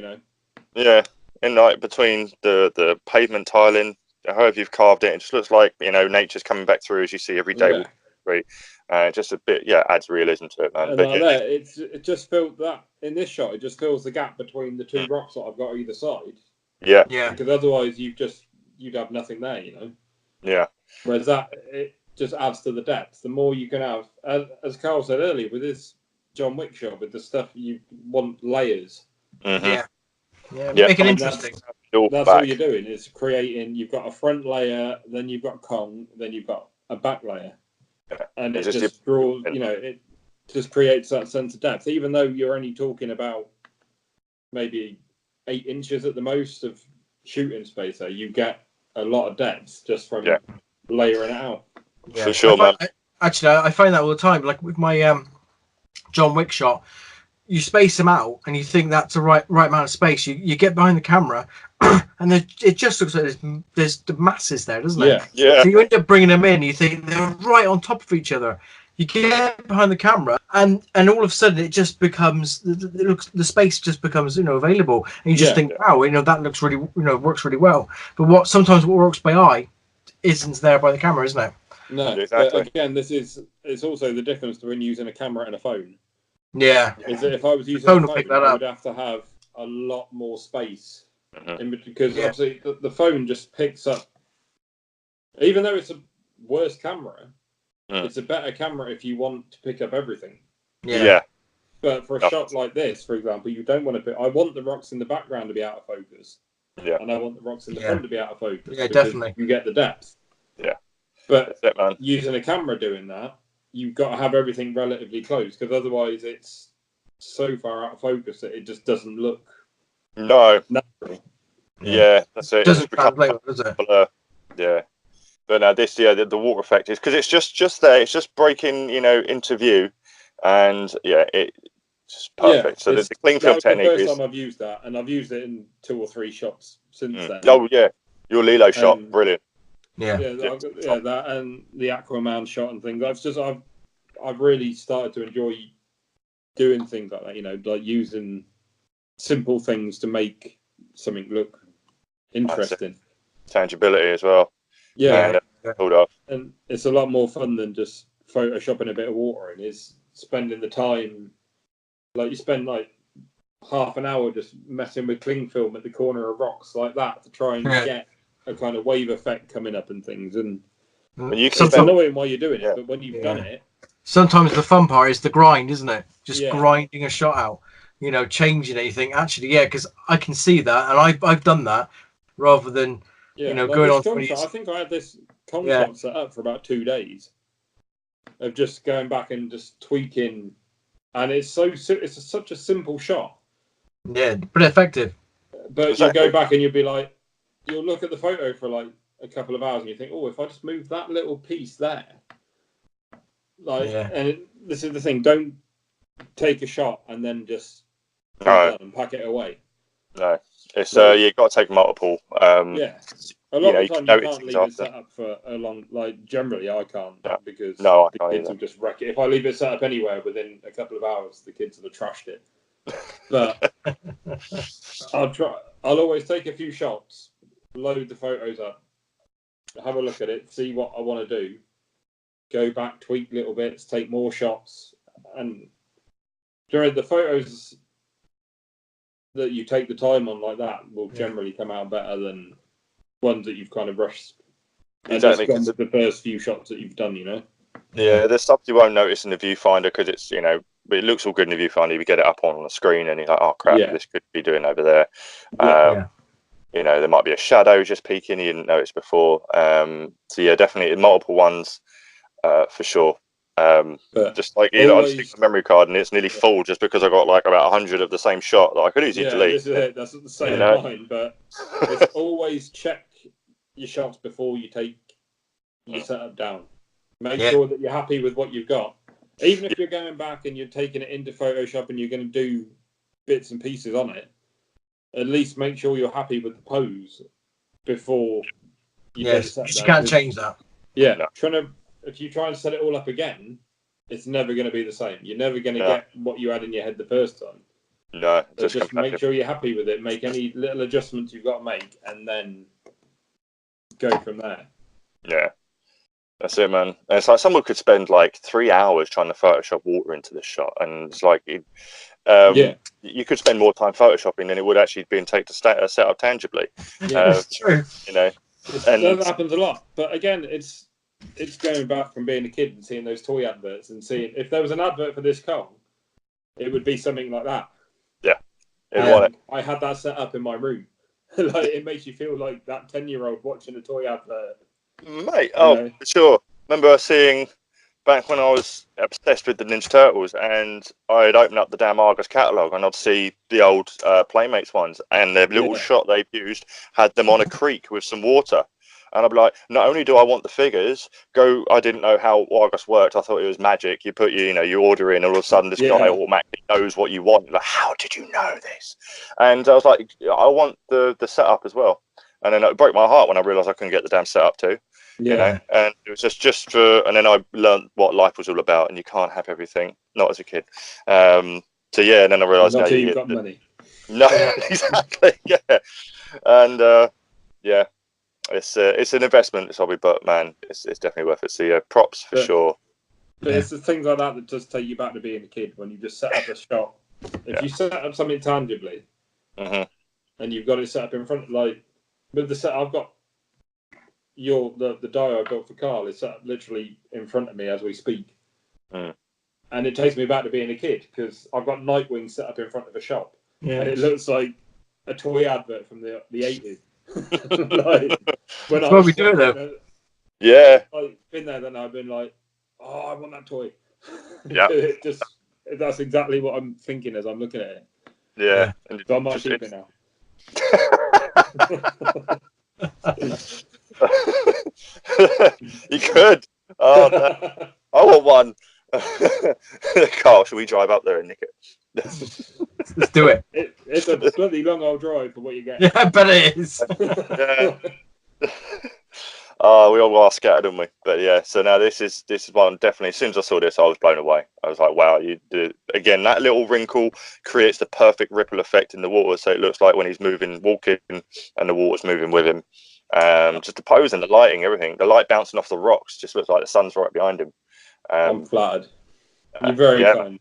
Speaker 1: Yeah, and between the pavement tiling, however you've carved it, it just looks like nature's coming back through as you see every day. Just a bit, adds realism to it, man.
Speaker 3: And it just filled that in this shot. It just fills the gap between the two rocks that I've got either side.
Speaker 1: Yeah.
Speaker 3: Because otherwise, you'd have nothing there,
Speaker 1: Yeah.
Speaker 3: Whereas it just adds to the depth. The more you can have, as Karl said earlier, with this John Wick shot, with the stuff you want layers.
Speaker 1: Mm-hmm.
Speaker 2: Yeah,
Speaker 1: Yeah.
Speaker 2: make it
Speaker 3: And
Speaker 2: interesting.
Speaker 3: That's all you're doing is creating. You've got a front layer, then you've got Kong, then you've got a back layer, and it just draws. It just creates that sense of depth. Even though you're only talking about maybe 8 inches at the most of shooting space, there you get a lot of depth just from layering it out.
Speaker 2: Yeah,
Speaker 1: for sure, man.
Speaker 2: I find that all the time. Like with my John Wick shot, you space them out and you think that's the right amount of space. You get behind the camera and it just looks like there's the masses there, doesn't it?
Speaker 1: Yeah.
Speaker 2: So you end up bringing them in. You think they're right on top of each other. You get behind the camera and all of a sudden it just becomes the space just becomes available, and you just think, wow, that looks really works really well. But sometimes what works by eye isn't there by the camera, isn't it?
Speaker 3: No,
Speaker 1: exactly.
Speaker 3: But again, it's also the difference between using a camera and a phone.
Speaker 2: Yeah.
Speaker 3: Is that if I was using a phone, I would have to have a lot more space because obviously the phone just picks up. Even though it's a worse camera, it's a better camera if you want to pick up everything.
Speaker 2: Yeah.
Speaker 3: But for a shot like this, for example, you don't want to pick. I want the rocks in the background to be out of focus.
Speaker 1: Yeah.
Speaker 3: And I want the rocks in the front to be out of focus.
Speaker 2: Yeah, definitely.
Speaker 3: You get the depth.
Speaker 1: Yeah.
Speaker 3: But
Speaker 1: that's it, man.
Speaker 3: Using a camera doing that, you've got to have everything relatively close because otherwise it's so far out of focus that it just doesn't look natural.
Speaker 1: Yeah, that's it.
Speaker 2: Doesn't translate well, does it?
Speaker 1: Yeah. But now this, the water effect is because it's just there. It's just breaking, into view, and it's just perfect. So the clean film technique
Speaker 3: the first
Speaker 1: is.
Speaker 3: time I've used that, and I've used it in 2 or 3 shots since then.
Speaker 1: Oh yeah, your Lilo shot, brilliant.
Speaker 3: That and the Aquaman shot and things. I've really started to enjoy doing things like that. Like using simple things to make something look interesting.
Speaker 1: Tangibility as well. Hold off.
Speaker 3: And it's a lot more fun than just photoshopping a bit of water in. Is spending the time, like you spend like half an hour just messing with cling film at the corner of rocks like that to try and get a kind of wave effect coming up and things. And it's annoying while you're doing it, but when you've done it,
Speaker 2: sometimes the fun part is the grind, isn't it? Just grinding a shot out, changing anything. Actually, because I can see that, and I've done that rather than going on.
Speaker 3: I think I had this Kong shot set up for about 2 days of just going back and just tweaking, and it's such a simple shot.
Speaker 2: Yeah, but effective.
Speaker 3: But you'll go back and you'll look at the photo for like a couple of hours and you think, oh, if I just move that little piece there, and this is the thing, don't take a shot and then just and pack it away.
Speaker 1: No, it's you've got to take multiple.
Speaker 3: A lot of the time you can't leave it set up for a long. Like generally, I can't because the kids will just wreck it. If I leave it set up anywhere within a couple of hours, the kids will have trashed it. But I'll always take a few shots, load the photos up, have a look at it, see what I want to do, go back, tweak little bits, take more shots, and during the photos that you take the time on like that will generally come out better than ones that you've kind of rushed and just gone with the first few shots that you've done.
Speaker 1: Yeah, there's stuff you won't notice in the viewfinder because it's but it looks all good in the viewfinder. You get it up on the screen and you're like, oh crap, this could be doing over there. There might be a shadow just peeking you didn't notice before. So definitely multiple ones for sure. Just like I just stick the memory card and it's nearly full just because I got like about 100 of the same shot that I could easily delete.
Speaker 3: This is it. That's the same in mine, but it's always check your shots before you take your setup down. Make sure that you're happy with what you've got. Even if you're going back and you're taking it into Photoshop and you're going to do bits and pieces on it, at least make sure you're happy with the pose before you take the setup down.
Speaker 2: You can't change that.
Speaker 3: Yeah, if you try and set it all up again, it's never going to be the same. You're never going to get what you had in your head the first time.
Speaker 1: No,
Speaker 3: so just make sure you're happy with it. Make any little adjustments you've got to make, and then go from there.
Speaker 1: Yeah, that's it, man. And it's like someone could spend like 3 hours trying to Photoshop water into this shot, and it's like you could spend more time photoshopping than it would actually be and take to set up tangibly.
Speaker 2: It's true.
Speaker 3: That happens a lot. But again, it's going back from being a kid and seeing those toy adverts and seeing if there was an advert for this Kong, it would be something like that. I had that set up in my room. Like, it makes you feel like that 10-year-old watching a toy advert.
Speaker 1: Mate, for sure. Remember seeing back when I was obsessed with the Ninja Turtles, and I'd open up the damn Argos catalogue and I'd see the old Playmates ones, and the little shot they've used had them on a creek with some water. And I'd be like, not only do I want the figures, I didn't know how Argos worked. I thought it was magic. You put you order in, all of a sudden this guy automatically knows what you want. Like, how did you know this? And I was like, I want the setup as well. And then it broke my heart when I realised I couldn't get the damn setup too. You know, and it was just for, and then I learned what life was all about, and you can't have everything, not as a kid. So yeah, and then I realised
Speaker 3: not until you've got money.
Speaker 1: No, exactly, yeah, and yeah. It's an investment, this hobby, but man, it's definitely worth it. So yeah, props for sure.
Speaker 3: But it's the things like that just take you back to being a kid when you just set up a shop. If you set up something tangibly, and you've got it set up in front, like with the set I've got, the die I built for Karl is set up literally in front of me as we speak, and it takes me back to being a kid because I've got Nightwing set up in front of a shop, and it looks like a toy advert from the 80s. Like, when
Speaker 2: that's why we do it though.
Speaker 3: I've been there, then I've been like, oh, I want that toy.
Speaker 1: Yeah.
Speaker 3: That's exactly what I'm thinking as I'm looking at it.
Speaker 1: Yeah.
Speaker 3: So I might keep it now.
Speaker 1: You could. Oh, no. I want one. Karl, should we drive up there and nick it?
Speaker 2: Let's do it.
Speaker 3: It's a bloody long old drive for what you get.
Speaker 2: Yeah, I bet it is.
Speaker 1: Yeah. We all are scattered, didn't we? But yeah, so now this is one definitely. As soon as I saw this, I was blown away. I was like, wow! Again, that little wrinkle creates the perfect ripple effect in the water, so it looks like when he's walking, and the water's moving with him. Just the pose and the lighting, everything. The light bouncing off the rocks just looks like the sun's right behind him.
Speaker 3: I'm flattered. You're very kind.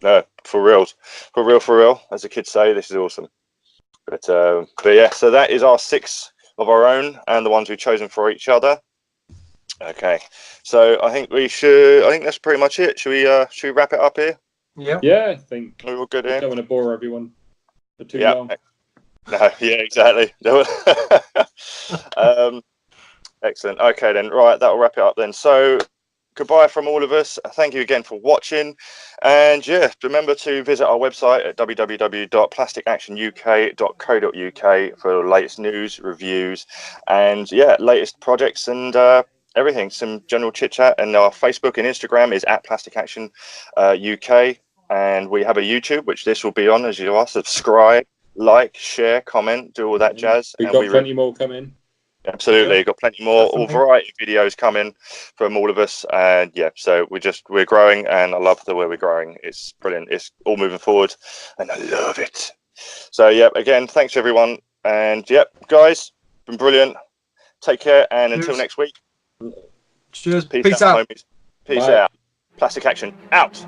Speaker 1: No, for real. As the kids say, this is awesome. But yeah, so that is our 6 of our own and the ones we've chosen for each other. Okay, so I think that's pretty much it. Should we wrap it up here?
Speaker 3: Yeah, I think
Speaker 1: we're all good here.
Speaker 3: I don't want to bore everyone for too long.
Speaker 1: No, yeah, exactly. Excellent. Okay then, right, that'll wrap it up then. So goodbye from all of us. Thank you again for watching, and yeah, remember to visit our website at www.plasticactionuk.co.uk for the latest news, reviews, and yeah, latest projects and everything. Some general chit chat. And our Facebook and Instagram is at Plastic Action UK, and we have a YouTube, which this will be on as you are. Subscribe, like, share, comment, do all that jazz.
Speaker 3: We've got plenty more coming.
Speaker 1: Absolutely, got plenty more, all variety of videos coming from all of us, and yeah, so we're growing, and I love the way we're growing. It's brilliant. It's all moving forward, and I love it. So yeah, again, thanks everyone, and yeah, guys, been brilliant. Take care, and until next week.
Speaker 2: Cheers.
Speaker 1: Peace out, homies. Peace
Speaker 3: Bye.
Speaker 1: out. Plastic Action out.